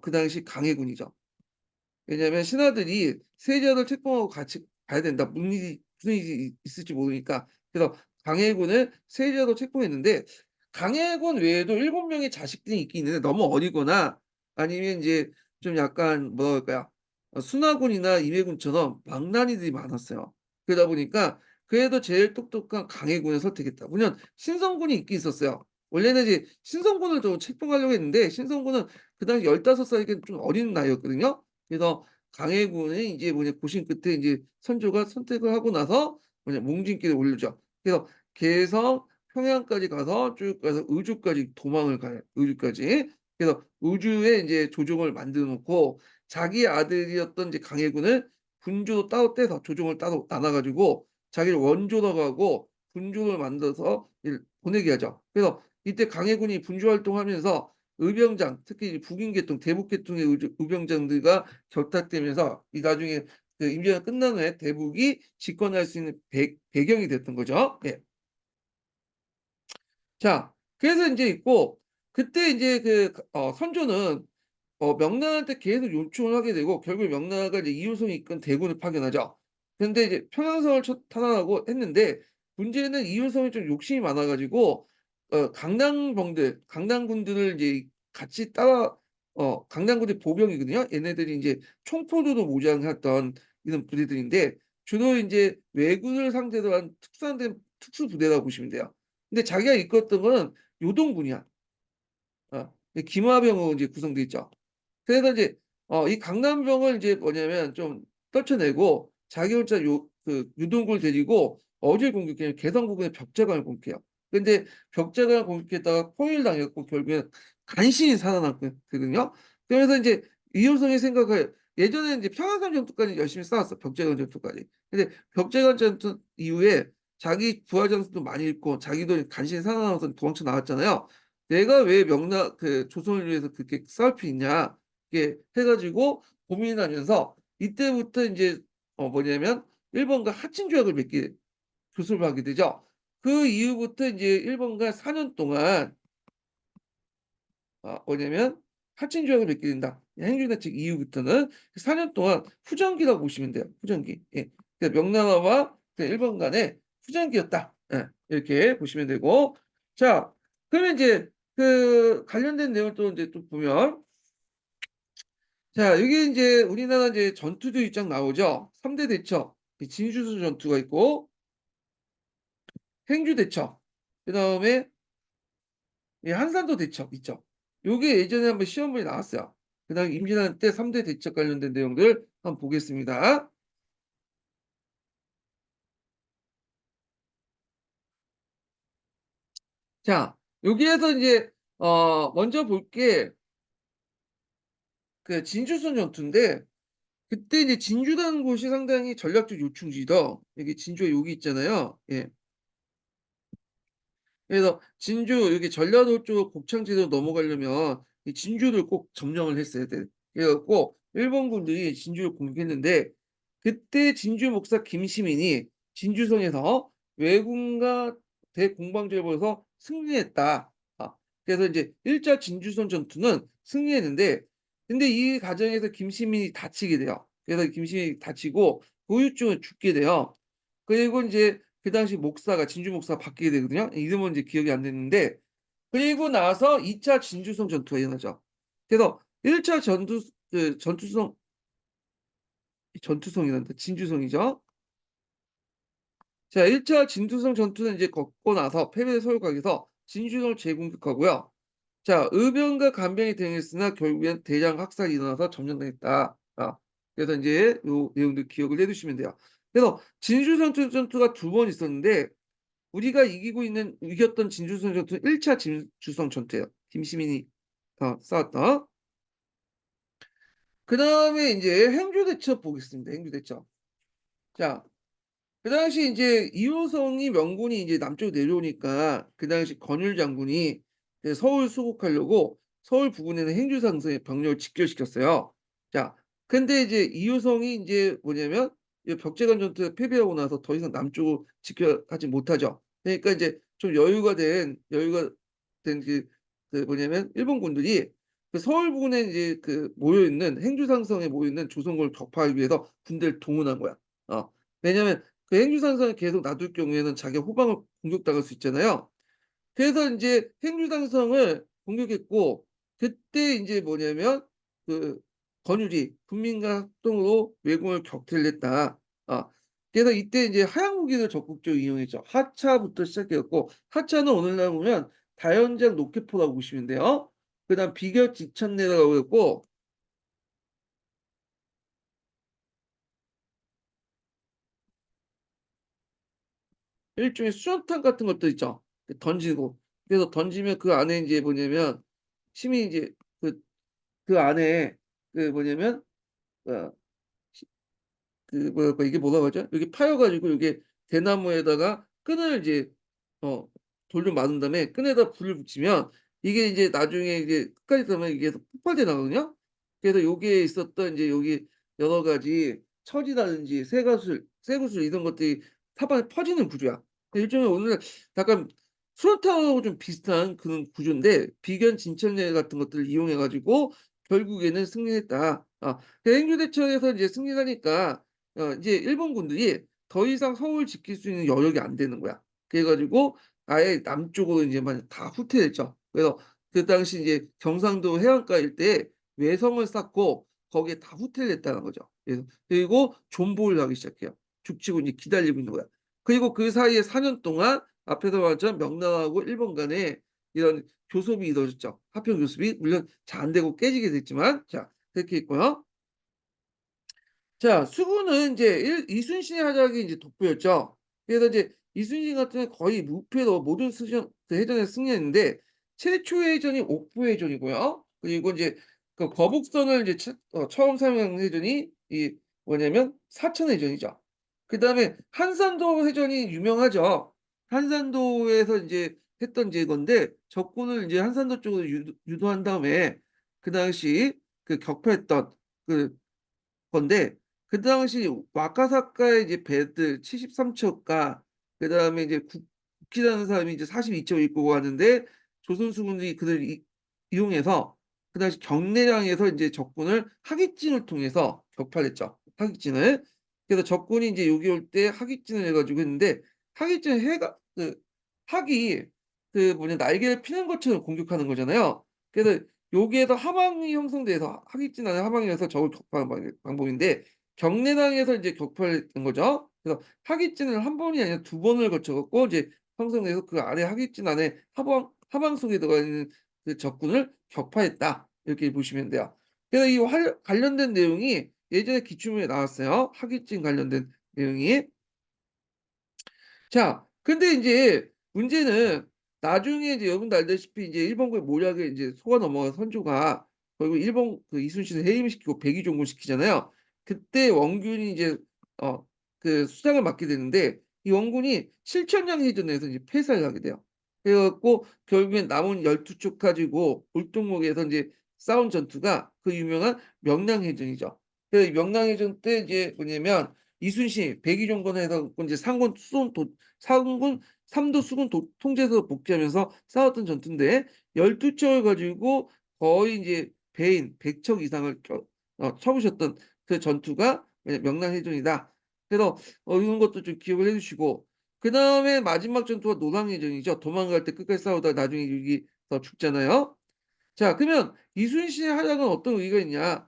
그 당시 강해군이죠. 왜냐하면 신하들이 세자를 책봉하고 같이 가야 된다. 무슨 일이 있을지 모르니까. 그래서 강해군을 세자로 책봉했는데 강해군 외에도 7 명의 자식들이 있긴 있는데 너무 어리거나 아니면 인제 좀 약간 뭐랄까요? 순하군이나 임해군처럼 망나니들이 많았어요. 그러다 보니까 그래도 제일 똑똑한 강해군을 선택했다. 물론 신성군이 있긴 있었어요. 원래는 이제 신성군을 좀 책봉하려고 했는데 신성군은 그 당시 15 살이니까 좀 어린 나이였거든요. 그래서 강해군이 이제 뭐냐 고심 끝에 인제 선조가 선택을 하고 나서 몽진기를 올리죠. 그래서 개성, 평양까지 가서 쭉 가서 의주까지 도망을 가요, 의주까지. 그래서 의주에 인제 조종을 만들어 놓고 자기 아들이었던 이제 강해군을 군주로 따로 떼서 조종을 따로 나눠 가지고 자기를 원조라고 하고 군주를 만들어서 보내게 하죠. 그래서 이때 강해군이 군주 활동하면서 의병장 특히 이 북인계통 대북계통의 의병장들과 결탁되면서 이 나중에 그 임기가 끝난 후에 대북이 집권할 수 있는 배경이 됐던 거죠. 예. 자 그래서 인제 있고 그때 인제 선조는 명나라한테 계속 요청을 하게 되고 결국에 명나라가 이제 이효성이 이끈 대군을 파견하죠. 근데 이제 평양성을 탈환하고 했는데 문제는 이효성이 좀 욕심이 많아 가지고 강낭군들을 이제 같이 따라 강낭군이 보병이거든요. 얘네들이 인제 총포로도 무장했던 이런 부대들인데 주로 인제 왜군을 상대로 한 특수화된 특수부대라고 보시면 돼요. 근데 자기가 이끌었던 거는 요동군이야. 이 김화병으로 이제 구성돼 있죠. 그래서 인제 이 강남병을 이제 뭐냐면 좀 떨쳐내고 자기 혼자 유동국을 데리고 어딜 공격해요? 개성 부근의 벽제관을 공격해요. 근데 벽제관을 공격했다가 포위당했고 결국에는 간신히 살아남거든요. 그러면서 인제 이효성이 생각을 예전에는 인제 평안선 전투까지 열심히 싸웠어, 벽제관 전투까지. 근데 벽제관 전투 이후에 자기 부하 장수도 많이 잃고 자기도 간신히 살아남아서 도망쳐 나왔잖아요. '내가 왜 조선을 위해서 그렇게 싸울 필요 있냐.' 이렇게 해 가지고 고민하면서 이때부터 인제 뭐냐면 일본과 하친 조약을 맺게 교섭을 하게 되죠. 그 이후부터 인제 일본과 4년 동안 뭐냐면 하친 조약을 맺게 된다. 행주대책 이후부터는 4년 동안 후전기라고 보시면 돼요, 후전기. 예. 그 명나라와 그 일본 간의 후전기였다. 예, 이렇게 보시면 되고. 자, 그러면 이제 그 관련된 내용을 또 이제 또 보면, 자, 여기 이제 우리나라 이제 전투도 일장 나오죠. 3대 대첩, 이 진주수 전투가 있고, 행주 대첩, 그 다음에 이 한산도 대첩 있죠. 요게 예전에 한번 시험문에 나왔어요. 그 다음에 임진왜란 때 3대 대첩 관련된 내용들 한번 보겠습니다. 자, 여기에서 이제 먼저 볼 게 그 진주선 전투인데, 그때 이제 진주라는 곳이 상당히 전략적 요충지다. 여기 진주에 여기 있잖아요. 예. 그래서 진주 여기 전라도 쪽 곡창지대로 넘어가려면 이 진주를 꼭 점령을 했어야 돼. 그래갖고 일본군들이 진주를 공격했는데, 그때 진주 목사 김시민이 진주성에서 왜군과 대공방전을 벌여서 승리했다. 그래서 이제 1차 진주성 전투는 승리했는데, 근데 이 과정에서 김시민이 다치게 돼요. 그래서 김시민이 다치고 후유증을 죽게 돼요. 그리고 이제 그 당시 목사가 진주 목사가 바뀌게 되거든요. 이름은 이제 기억이 안 됐는데, 그리고 나서 2차 진주성 전투가 일어나죠. 그래서 1차 전투성이란다. 진주성이죠. 자, 1차 진주성 전투는 이제 겪고 나서 패배 서울각에서 진주성을 재공격하고요. 자, 의병과 간병이 대응했으나 결국엔 대량 학살이 일어나서 점령당했다. 그래서 이제 요 내용들 기억을 해두시면 돼요. 그래서 진주성 전투가 두 번 있었는데, 우리가 이겼던 진주성 전투는 1차 진주성 전투예요. 김시민이 싸웠던. 그 다음에 이제 행주대첩 보겠습니다. 행주대첩. 자, 그 당시 이제 이호성이 명군이 이제 남쪽으로 내려오니까 그 당시 권율 장군이 이제 서울 수복하려고 서울 부근에는 행주상성에 병력을 집결시켰어요. 자, 근데 이제 이호성이 이제 뭐냐면 이 벽제관 전투에 패배하고 나서 더 이상 남쪽으로 집결하지 못하죠. 그러니까 이제 좀 여유가 된 그 뭐냐면 일본군들이 그 서울 부근에 이제 그 모여 있는 행주상성에 모여 있는 조선군을 격파하기 위해서 군대를 동원한 거야. 왜냐면 그 행주상성을 계속 놔둘 경우에는 자기가 후방을 공격당할 수 있잖아요. 그래서 이제 행주상성을 공격했고, 그때 이제 뭐냐면 그 권율이 국민과 합동으로 왜군을 격퇴를 했다. 아, 그래서 이때 이제 하양 무기를 적극적으로 이용했죠. 하차부터 시작했고, 하차는 오늘날 보면 다연장 로켓포라고 보시면 돼요. 그다음 비결 지천내라고 했고, 일종의 수정탄 같은 것도 있죠. 던지고. 그래서 던지면 그 안에 이제 뭐냐면 힘이 이제 그 안에 그 뭐냐면 어, 이게 뭐라고 하죠? 여기 파여가지고 이게 대나무에다가 끈을 이제 어 돌려 맞은 다음에 끈에다 불을 붙이면 이게 이제 나중에 이제 끝까지 되면 이게 폭발돼 나거든요. 그래서 여기에 있었던 이제 여기 여러 가지 철이라든지 쇠구슬 이런 것들이 사방에 퍼지는 구조야. 일종의 오늘 약간 수로타하고 좀 비슷한 그런 구조인데 비견 진천제 같은 것들을 이용해 가지고 결국에는 승리했다. 행주대첩에서 이제 승리하니까 이제 일본군들이 더 이상 서울 지킬 수 있는 여력이 안 되는 거야. 그래가지고 아예 남쪽으로 이제만 다 후퇴했죠. 그래서 그 당시 이제 경상도 해안가 일대에 외성을 쌓고 거기에 다 후퇴를 했다는 거죠. 그리고 존보를 하기 시작해요. 죽치고 이제 기다리고 있는 거야. 그리고 그 사이에 4년 동안 앞에서 말했던 명나라하고 일본 간에 이런 교섭이 이루어졌죠. 화평 교섭이 물론 잘 안 되고 깨지게 됐지만, 자, 그렇게 있고요. 자, 수구는 이제 이순신의 활약이 이제 돋보였죠. 그래서 이제 이순신 같은 경우는 거의 무패로 모든 그 해전에 승리했는데, 최초의 해전이 옥부해전이고요. 그리고 이제 그 거북선을 이제 처음 사용한 해전이 이 뭐냐면 사천해전이죠. 그 다음에 한산도 해전이 유명하죠. 한산도에서 이제 했던 이제 건데, 적군을 이제 한산도 쪽으로 유도한 다음에 그 당시 그 격파했던 그 건데, 그 당시 와카사카의 이제 배들 73척과 그다음에 이제 국기라는 사람이 이제 42척 입고 왔는데, 조선수군들이 그들 이용해서 그 당시 경내량에서 이제 적군을 하깃진을 통해서 격파했죠. 하깃진을. 그래서 적군이 이제 여기 올 때 학익진을 해 가지고 했는데 학익진은 해가 학이 날개를 피는 것처럼 공격하는 거잖아요. 그래서 여기에서 하방이 형성돼서 학익진 안에 하방이어서 적을 격파하는 방법인데 경내당에서 이제 격파를 된 거죠. 그래서 학익진을 한 번이 아니라 두 번을 거쳐 갖고 이제 형성돼서 그 안에 학익진 안에 하방 속에 들어가 있는 그 적군을 격파했다. 이렇게 보시면 돼요. 그래서 이 관련된 내용이 예전에 기출문에 나왔어요. 학위증 관련된 내용이. 자, 근데 인제 문제는 나중에 이제 여러분도 알다시피 이제 일본군의 모략에 인제 속아 넘어간 선조가 결국 일본 이순신을 해임시키고 백의종군시키잖아요. 그때 원균이 이제 어 수장을 맡게 되는데 이 원군이 실천량 해전에서 이제 패살을 하게 돼요. 그래 갖고 결국엔 남은 12쪽 가지고 울동목에서 인제 싸운 전투가 그 유명한 명량해전이죠. 그 명량해전 때 이제 뭐냐면 이순신이 백의종군을 해 갖고 인제 상군 삼도 수군 통제에서 복귀하면서 싸웠던 전투인데 12척을 가지고 거의 인제 배인 100척 이상을 쳐부셨던 그 전투가 명량해전이다. 그래서 이런 것도 좀 기억을 해 주시고 그다음에 마지막 전투가 노량해전이죠. 도망갈 때 끝까지 싸우다가 나중에 여기서 죽잖아요. 자, 그러면 이순신의 활약은 어떤 의의가 있냐?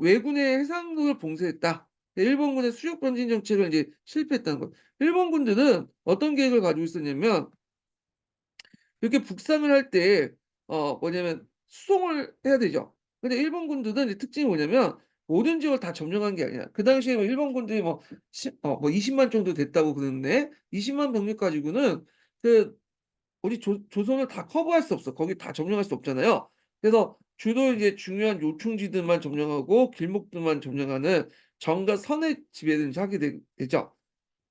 왜군의 해상도를 봉쇄했다. 일본군의 수력 번진 정책을 이제 실패했다는 것. 일본군들은 어떤 계획을 가지고 있었냐면 이렇게 북상을 할 때 뭐냐면 수송을 해야 되죠. 근데 일본군들은 이제 특징이 뭐냐면 모든 지역을 다 점령한 게 아니라 그 당시에 뭐 일본군들이 뭐 20만 정도 됐다고 그러는데 20만 병력 가지고는 그 우리 조선을 다 커버할 수 없어. 거기 다 점령할 수 없잖아요. 그래서 주로 이제 중요한 요충지들만 점령하고 길목들만 점령하는 정과 선의 지배를 이제 되죠.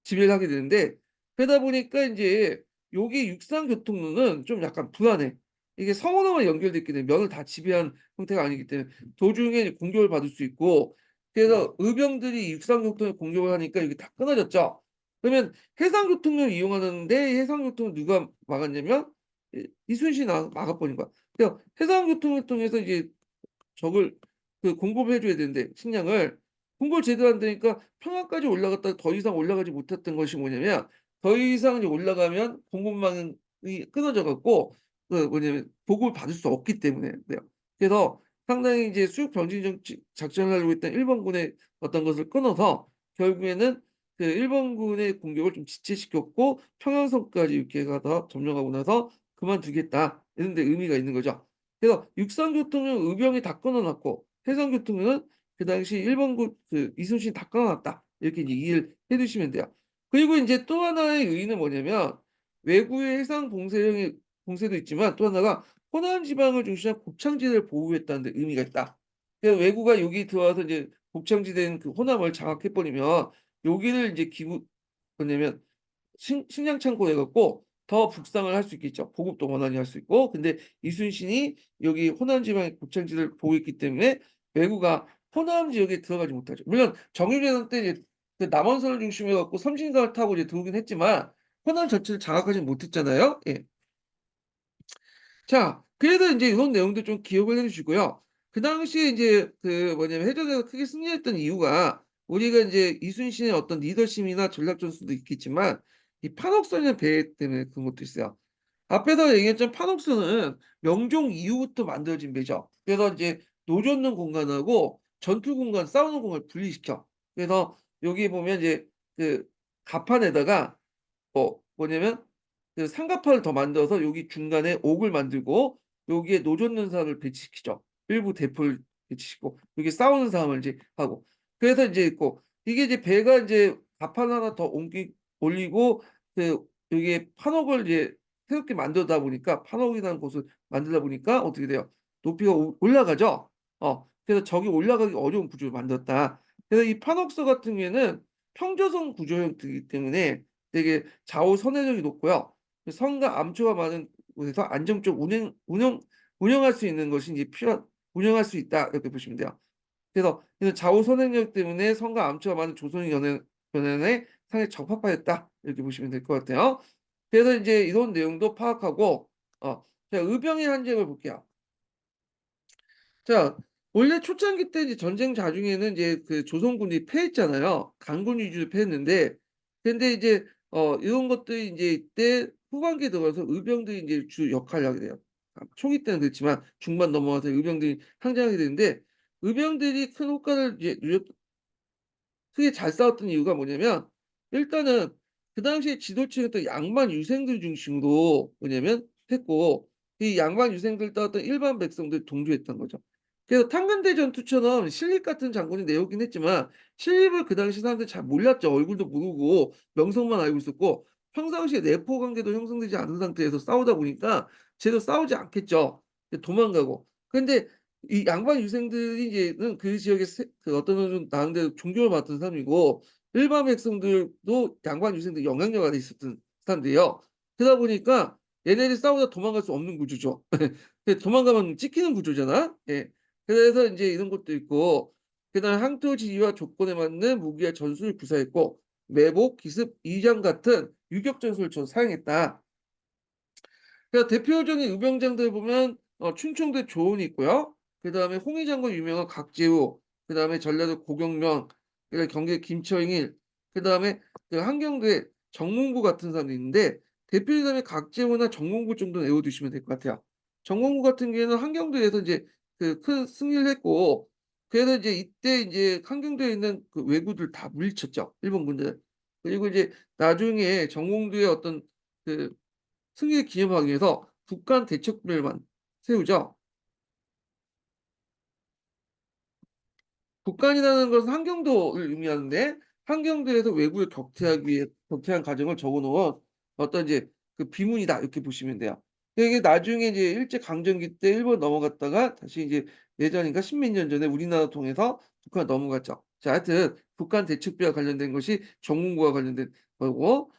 지배를 하게 되는데 그러다 보니까 인제 요게 육상교통로는 좀 약간 불안해. 이게 성으로만 연결돼 있기 때문에 면을 다 지배한 형태가 아니기 때문에 도중에 이제 공격을 받을 수 있고 그래서 의병들이 육상교통에 공격을 하니까 이게 다 끊어졌죠. 그러면 해상교통을 이용하는데 해상교통을 누가 막았냐면 이순신이 나와서 막아 버린 거야. 그래서 해상교통을 통해서 이제 적을 공급을 해 줘야 되는데 식량을 공급을 제대로 안 되니까 평안까지 올라갔다가 더 이상 올라가지 못했던 것이 뭐냐면 더 이상 이제 올라가면 공급망이 끊어져 갖고 뭐냐면 보급을 받을 수 없기 때문에 그래요. 그래서 상당히 이제 수육 병진 정치 작전을 하려고 했던 일본군의 어떤 것을 끊어서 결국에는 일본군의 공격을 좀 지체시켰고 평양성까지 이렇게 가서 점령하고 나서 '그만두겠다.' 이런 데 의미가 있는 거죠. 그래서 육상교통은 의병이 다 끊어 놨고 해상교통은 그 당시 일본군 이순신이 다 끊어 놨다. 이렇게 이제 이해를 해 두시면 돼요. 그리고 인제 또 하나의 의의는 뭐냐면 외구의 해상 봉쇄도 있지만 또 하나가 호남 지방을 중심한 곱창지대를 보호했다는 데 의미가 있다. 그래서 왜구가 여기 들어와서 이제 곱창지대인 호남을 장악해 버리면 여기를 인제 뭐냐면 식량 창고로 해 갖고 더 북상을 할 수 있겠죠. 보급도 원활히 할 수 있고. 근데 이순신이 여기 호남 지방의 곡창지대를 보호했기 때문에 왜구가 호남 지역에 들어가지 못하죠. 물론 정유회담 때 이제 남원선을 중심으로 해 갖고 섬진강을 타고 이제 들어오긴 했지만 호남 전체를 장악하지는 못했잖아요. 예. 자, 그래서 인제 이런 내용도 좀 기억을 해 주시고요. 그 당시에 인제 뭐냐면 해전에서 크게 승리했던 이유가 우리가 인제 이순신의 어떤 리더십이나 전략 전술도 있겠지만 이 판옥선이라는 배 때문에 그런 것도 있어요. 앞에서 얘기했던 판옥선은 명종 이후부터 만들어진 배죠. 그래서 이제 노젓는 공간하고 전투 공간, 싸우는 공간을 분리시켜. 그래서 여기 보면 이제 그 갑판에다가 뭐냐면 상가판을 더 만들어서 여기 중간에 옥을 만들고 여기에 노젓는사를 배치시키죠. 일부 대포를 배치시키고 여기 싸우는 상황을 이제 하고. 그래서 인제 있고 이게 이제 배가 인제 갑판 하나 더 올리고 여기에 판옥을 이제 새롭게 만들다 보니까 판옥이라는 곳을 만들다 보니까 어떻게 돼요? 높이가 올라가죠. 그래서 적이 올라가기 어려운 구조를 만들었다. 그래서 이 판옥서 같은 경우에는 평저성 구조 형태이기 때문에 되게 좌우 선회적이 높고요. 성과 암초가 많은 곳에서 안정적 운영할 수 있는 것이 인제 운영할 수 있다 이렇게 보시면 돼요. 그래서 이런 좌우 선행력 때문에 성과 암초가 많은 조선의 연안에 상당히 적합하였다 이렇게 보시면 될 것 같아요. 그래서 인제 이런 내용도 파악하고 자 의병의 한쟁을 볼게요. 자 원래 초창기 때 이제 전쟁 자중에는 이제 그 조선군이 패했잖아요. 강군 위주로 패했는데 근데 이제 이런 것들이 이제 이때 후반기에 들어가서 의병들이 이제 주 역할을 하게 돼요. 초기 때는 그렇지만 중반 넘어가서 의병들이 항쟁하게 되는데 의병들이 큰 효과를 이제 누렸 크게 잘 싸웠던 이유가 뭐냐면 일단은 그 당시에 지도층이 양반 유생들 중심으로 뭐냐면 했고 이 양반 유생들 따랐던 일반 백성들 동조했던 거죠. 그래서 탄근대 전투처럼 신립 같은 장군이 내오긴 했지만 신립을 그 당시 사람들이 잘 몰랐죠. 얼굴도 모르고 명성만 알고 있었고 평상시에 내포 관계도 형성되지 않은 상태에서 싸우다 보니까 제대로 싸우지 않겠죠. 도망가고. 근데 이 양반 유생들이 이제는 그 지역에 그 어떤 좀 나름대로 존경을 받던 사람이고 일반 백성들도 양반 유생들 영향력 아래 있었던 사람들이에요. 그러다 보니까 얘네들이 싸우다 도망갈 수 없는 구조죠. 도망가면 찍히는 구조잖아. 예. 그래서 인제 이런 것도 있고 그다음에 항토 지위와 조건에 맞는 무기와 전술을 구사했고 매복, 기습, 이장 같은 유격 전술을 사용했다. 그래서 대표적인 의병장들 보면 충청도에 조은이 있고요. 그다음에 홍위장군 유명한 각재우, 그다음에 전라도 고경명, 그다음에 경기도 김처잉일, 그다음에 그 한경도에 정문구 같은 사람도 있는데 대표적인 각재우나 정문구 정도는 외워두시면 될 것 같아요. 정문구 같은 경우에는 한경도에서 이제 그 큰 승리를 했고 그래서 이제 이때 이제 한경도에 있는 그 왜구들 다 물리쳤죠, 일본 군들. 그리고 이제 나중에 정몽두의 어떤 그 승리를 기념하기 위해서 국간 대책부를 세우죠. 국간이라는 것은 한경도를 의미하는데 한경도에서 왜구를 격퇴하기 위해 격퇴한 과정을 적어 놓은 어떤 이제 그 비문이다 이렇게 보시면 돼요. 이게 나중에 이제 일제 강점기 때 일본 넘어갔다가 다시 이제 예전인가 십몇 년 전에 우리나라 통해서 북한 넘어갔죠. 자, 하여튼 국간 대책비와 관련된 것이 정문구와 관련된 거고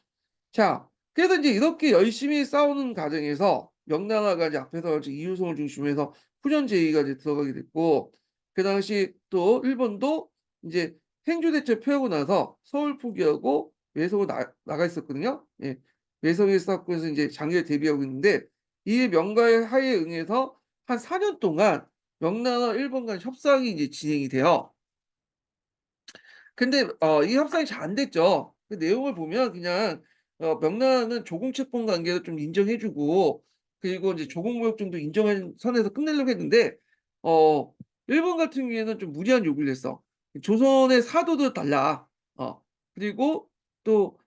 자, 그래서 인제 이렇게 열심히 싸우는 과정에서 명나라가 이제 앞에서 이제 이유성을 중심으로 해서 후전 제의가 이제 들어가게 됐고 그 당시 또 일본도 인제 행주대첩 펴고 나서 서울 포기하고 외성으로 나가 있었거든요. 예. 외성에 쌓고 해서 인제 장기를 대비하고 있는데 이 명가의 하에 응해서 한 4년 동안 명나라 일본 간 협상이 이제 진행이 돼요. 근데 이 협상이 잘 안 됐죠. 그 내용을 보면 그냥 명나라는 조공채권 관계를 좀 인정해 주고 그리고 이제 조공무역 정도 인정한 선에서 끝내려고 했는데 어 일본 같은 경우에는 좀 무리한 요구를 했어. 조선의 사도도 달라. 어 그리고 또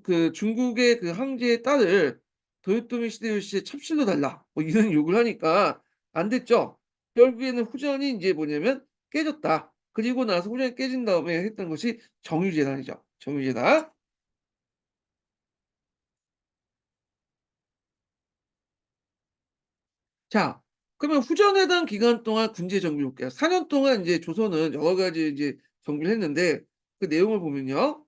그 중국의 그 황제의 딸을 도요토미 히데요시의 첩실로 달라. 뭐 이런 요구를 하니까 안 됐죠. 결국에는 후전이 인제 뭐냐면 깨졌다. 그리고 나서 후전이 깨진 다음에 했던 것이 정유재단이죠. 정유재단. 자 그러면 후전해당 기간 동안 군제 정비를 볼게요. 4년 동안 인제 조선은 여러 가지 이제 정비를 했는데 그 내용을 보면요.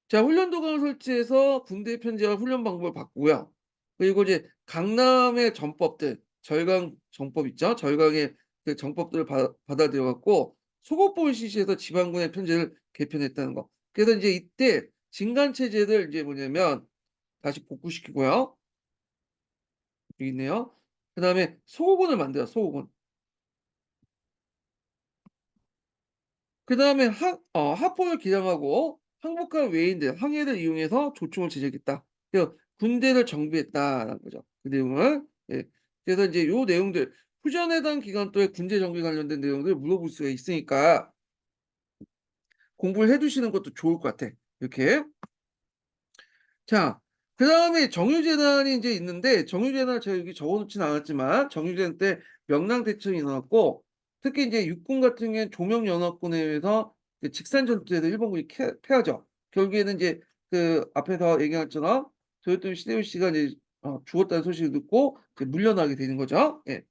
자 훈련도관을 설치해서 군대 편제와 훈련 방법을 바꾸고요. 그리고 이제 강남의 전법들 절강 정법 있죠. 절강의 그 정법들을 받아들여 갖고 소급법을 실시해서 지방군의 편제를 개편했다는 거. 그래서 인제 이때 진간 체제를 인제 뭐냐면 다시 복구시키고요. 여기 있네요. 그다음에 소고군을 만들어요, 소고군. 그다음에 하포를 기량하고 항복한 외인들, 항해를 이용해서 조총을 제작했다. 그래서 군대를 정비했다라는 거죠. 그 내용을. 예. 그래서 인제 요 내용들 후전해당 기간 동에 군대 정비 관련된 내용들을 물어볼 수가 있으니까 공부를 해 두시는 것도 좋을 것 같아. 이렇게. 자 그다음에 정유재단이 인제 있는데 정유재단 제가 여기 적어 놓지는 않았지만 정유재단 때 명랑대첩이 일어났고 특히 인제 육군 같은 경우에는 조명연합군에 의해서 그 직산 전투에서 일본군이 패하죠. 결국에는 인제 그 앞에서 얘기한 것처럼 도요토미 히데요시가 이제 죽었다는 소식을 듣고 이제 물러나게 되는 거죠. 예.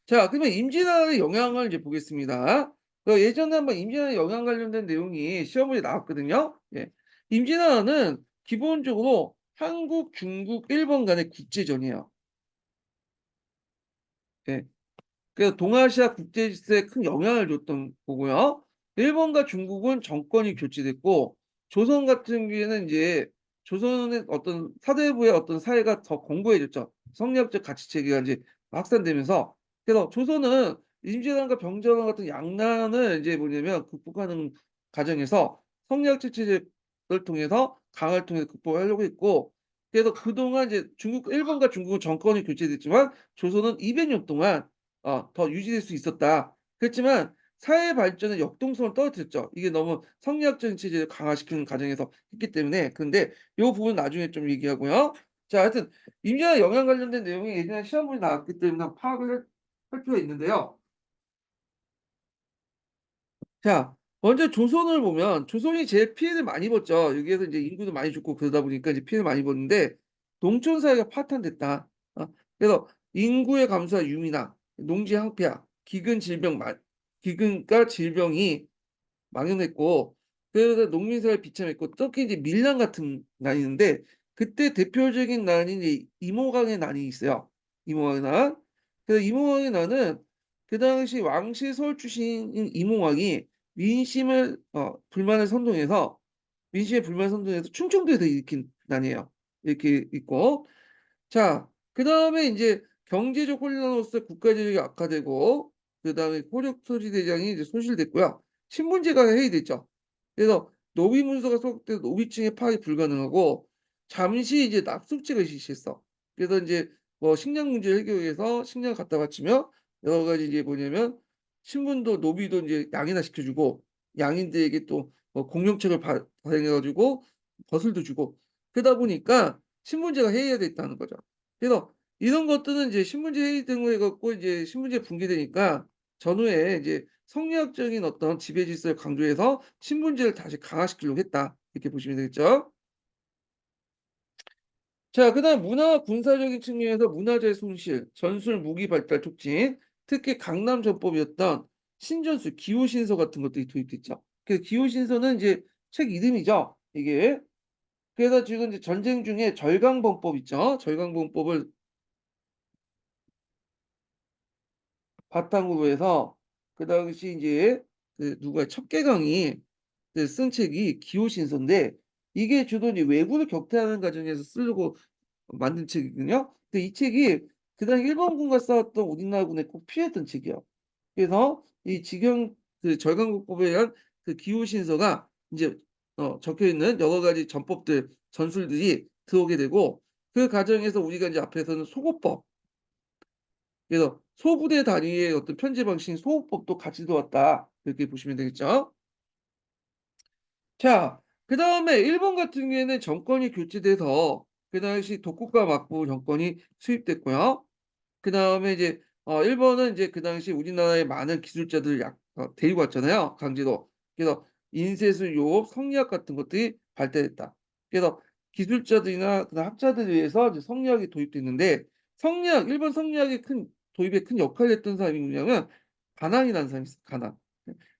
자 그러면 임진왜란의 영향을 이제 보겠습니다. 예전에 한번 임진왜란 영향 관련된 내용이 시험 문제 나왔거든요. 예. 임진왜란은 기본적으로 한국, 중국, 일본 간의 국제전이에요. 예. 그래서 동아시아 국제 질서에 큰 영향을 줬던 거고요. 일본과 중국은 정권이 교체됐고 조선 같은 경우에는 인제 조선의 어떤 사대부의 어떤 사회가 더 공고해졌죠. 성리학적 가치 체계가 인제 확산되면서 그래서 조선은 임진왜란과 병자호란 같은 양난을 이제 뭐냐면 극복하는 과정에서 성리학 체제를 통해서 강화를 통해서 극복하려고 했고 그래서 그동안 이제 일본과 중국은 정권이 교체됐지만 조선은 200년 동안 더 유지될 수 있었다. 그렇지만 사회 발전의 역동성을 떨어뜨렸죠. 이게 너무 성리학적인 체제를 강화시키는 과정에서 했기 때문에. 근데 요 부분 나중에 좀 얘기하고요. 자, 하여튼 임시완 영양 관련된 내용이 예전에 시험문이 나왔기 때문에 파악을 할 필요가 있는데요. 자, 먼저 조선을 보면 조선이 제일 피해를 많이 봤죠. 여기에서 이제 인구도 많이 죽고 그러다 보니까 이제 피해를 많이 봤는데 농촌 사회가 파탄됐다. 그래서 인구의 감소와 유민화, 농지 항폐화, 기근과 질병이 망연했고 그래서 농민사회 비참했고 특히 이제 밀란 같은 난이 있는데 그때 대표적인 난이 이제 이모강의 난이 있어요. 이모강의 난. 그래서 이모강의 난은 그 당시 왕실 서울 출신인 이모왕이 불만을 선동해서 민심의 불만을 선동해서 충청도에서 일으킨 난이에요. 이렇게 있고 자, 그다음에 이제 경제적 혼란으로서 국가 재정이 악화되고 그다음에 포력 소지 대장이 이제 소실됐고요. 신분제가 해이됐죠. 그래서 노비 문서가 소속돼서 노비층의 파악이 불가능하고 잠시 이제 납속제가 실시했어. 그래서 이제 뭐 식량 문제 해결을 위해서 식량을 갖다 바치며 여러 가지 이제 뭐냐면 신분도 노비도 이제 양이나 시켜주고 양인들에게 또뭐 공용책을 발행해가지고 벼슬도 주고 그러다 보니까 신분제가 해이가 됐다는 거죠. 그래서 이런 것들은 이제 신문제 회의 등을 해갖고 이제 신문제 붕괴되니까 전후에 이제 성리학적인 어떤 지배 질서를 강조해서 신분제를 다시 강화시키려고 했다. 이렇게 보시면 되겠죠. 자, 그다음 문화와 군사적인 측면에서 문화재의 손실, 전술 무기 발달 촉진, 특히 강남 전법이었던 신전술, 기호신서 같은 것들이 도입됐죠. 그 기호신서는 이제 책 이름이죠. 이게 그래서 지금 이제 전쟁 중에 절강봉법 있죠. 절강봉법을 바탕으로 해서 그 당시 이제 그 누가 첩계강이 그쓴 책이 기호신서인데 이게 주로 이제 왜군을 격퇴하는 과정에서 쓰려고 만든 책이거든요. 근데 이 책이 그당 일본군과 싸웠던 우리나라군에 꼭 필요했던 책이에요. 그래서 이 직영 그 절강국법에 의한 그 기호신서가 이제 적혀 있는 여러 가지 전법들 전술들이 들어오게 되고 그 과정에서 우리가 이제 앞에서는 소고법 그래서 소부대 단위의 어떤 편제 방식 소호법도 같이 들어왔다. 이렇게 보시면 되겠죠. 자, 그다음에 일본 같은 경우에는 정권이 교체돼서 그 당시 독국가 막부 정권이 수립됐고요. 그다음에 이제 일본은 이제 그 당시 우리나라에 많은 기술자들을 데리고 왔잖아요. 강제로. 그래서 인쇄술, 요업, 성리학 같은 것들이 발달했다. 그래서 기술자들이나 그다음 학자들에 의해서 이제 성리학이 도입됐는데 일본 성리학의 도입에 큰 역할을 했던 사람이 누구냐면 가낭이라는 사람이 있어요. 가낭.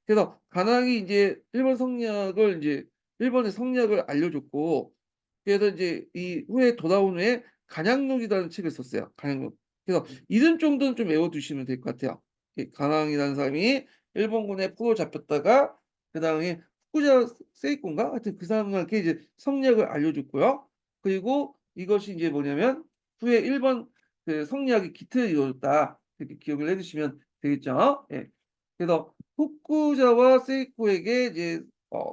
그래서 가낭이 이제 일본의 성리학을 알려줬고 그래서 이제 이 후에 돌아온 후에 간양록이라는 책을 썼어요. 간양록. 그래서 이름 정도는 좀 외워두시면 될 것 같아요. 이 가낭이라는 사람이 일본군에 포로 잡혔다가 그 다음에 후쿠자 세이코인가? 하여튼 그 사람한테 이제 성리학을 알려줬고요. 그리고 이것이 이제 뭐냐면 후에 일본 그 성리학의 기틀을 이루어줬다. 이렇게 기억을 해두시면 되겠죠. 예. 그래서 후쿠자와 세이코에게 이제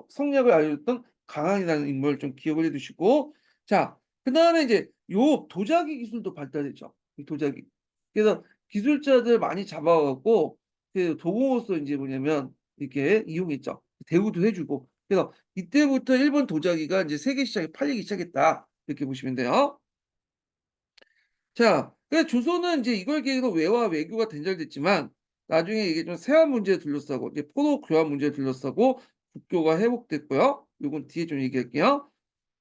성리학을 알려줬던 강한이라는 인물을 좀 기억을 해두시고 자, 그다음에 이제 요 도자기 기술도 발달했죠. 이 도자기. 그래서 기술자들 많이 잡아갖고 그 도구로서 이제 뭐냐면 이렇게 이용했죠. 대우도 해주고. 그래서 이때부터 일본 도자기가 이제 세계 시장에 팔리기 시작했다. 이렇게 보시면 돼요. 자, 그 조선은 이제 이걸 계기로 외화 외교가 단절됐지만 나중에 이게 좀 세안 문제에 둘러싸고 이제 포로 교환 문제에 둘러싸고 국교가 회복됐고요. 이건 뒤에 좀 얘기할게요.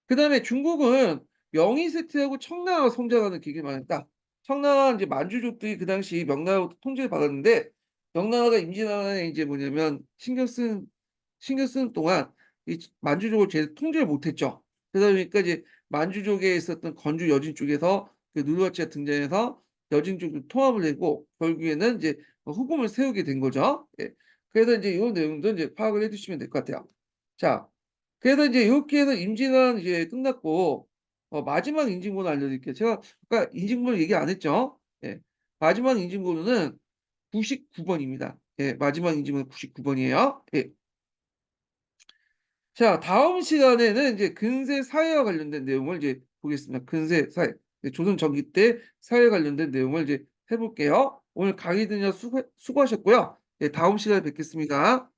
그다음에 중국은 명의 세트하고 청나라가 성장하는 계기를 마련했다. 청나라 이제 만주족들이 그 당시 명나라로부터 통제를 받았는데 명나라가 임진왜란에 이제 뭐냐면 신경 쓰는 동안 이 만주족을 제대로 통제를 못했죠. 그러다 보니까 이제 만주족에 있었던 건주 여진 쪽에서 그 누르하치가 등장해서 여진 쪽을 통합을 하고 결국에는 이제 후금을 세우게 된 거죠. 예. 그래서 이제 이 내용도 이제 파악을 해두시면 될 것 같아요. 자, 그래서 이제 이렇게 해서 임진왜란 이제 끝났고 마지막 인징본 알려드릴게요. 제가 아까 인징본 얘기 안 했죠? 예. 마지막 인증번호는 99 번입니다. 예. 마지막 인증번호 99 번이에요. 예. 자, 다음 시간에는 이제 근세 사회와 관련된 내용을 이제 보겠습니다. 근세 사회. 네, 조선 전기 때 사회에 관련된 내용을 이제 해 볼게요. 오늘 강의 듣느라 수고하셨고요. 예, 다음 시간에 뵙겠습니다.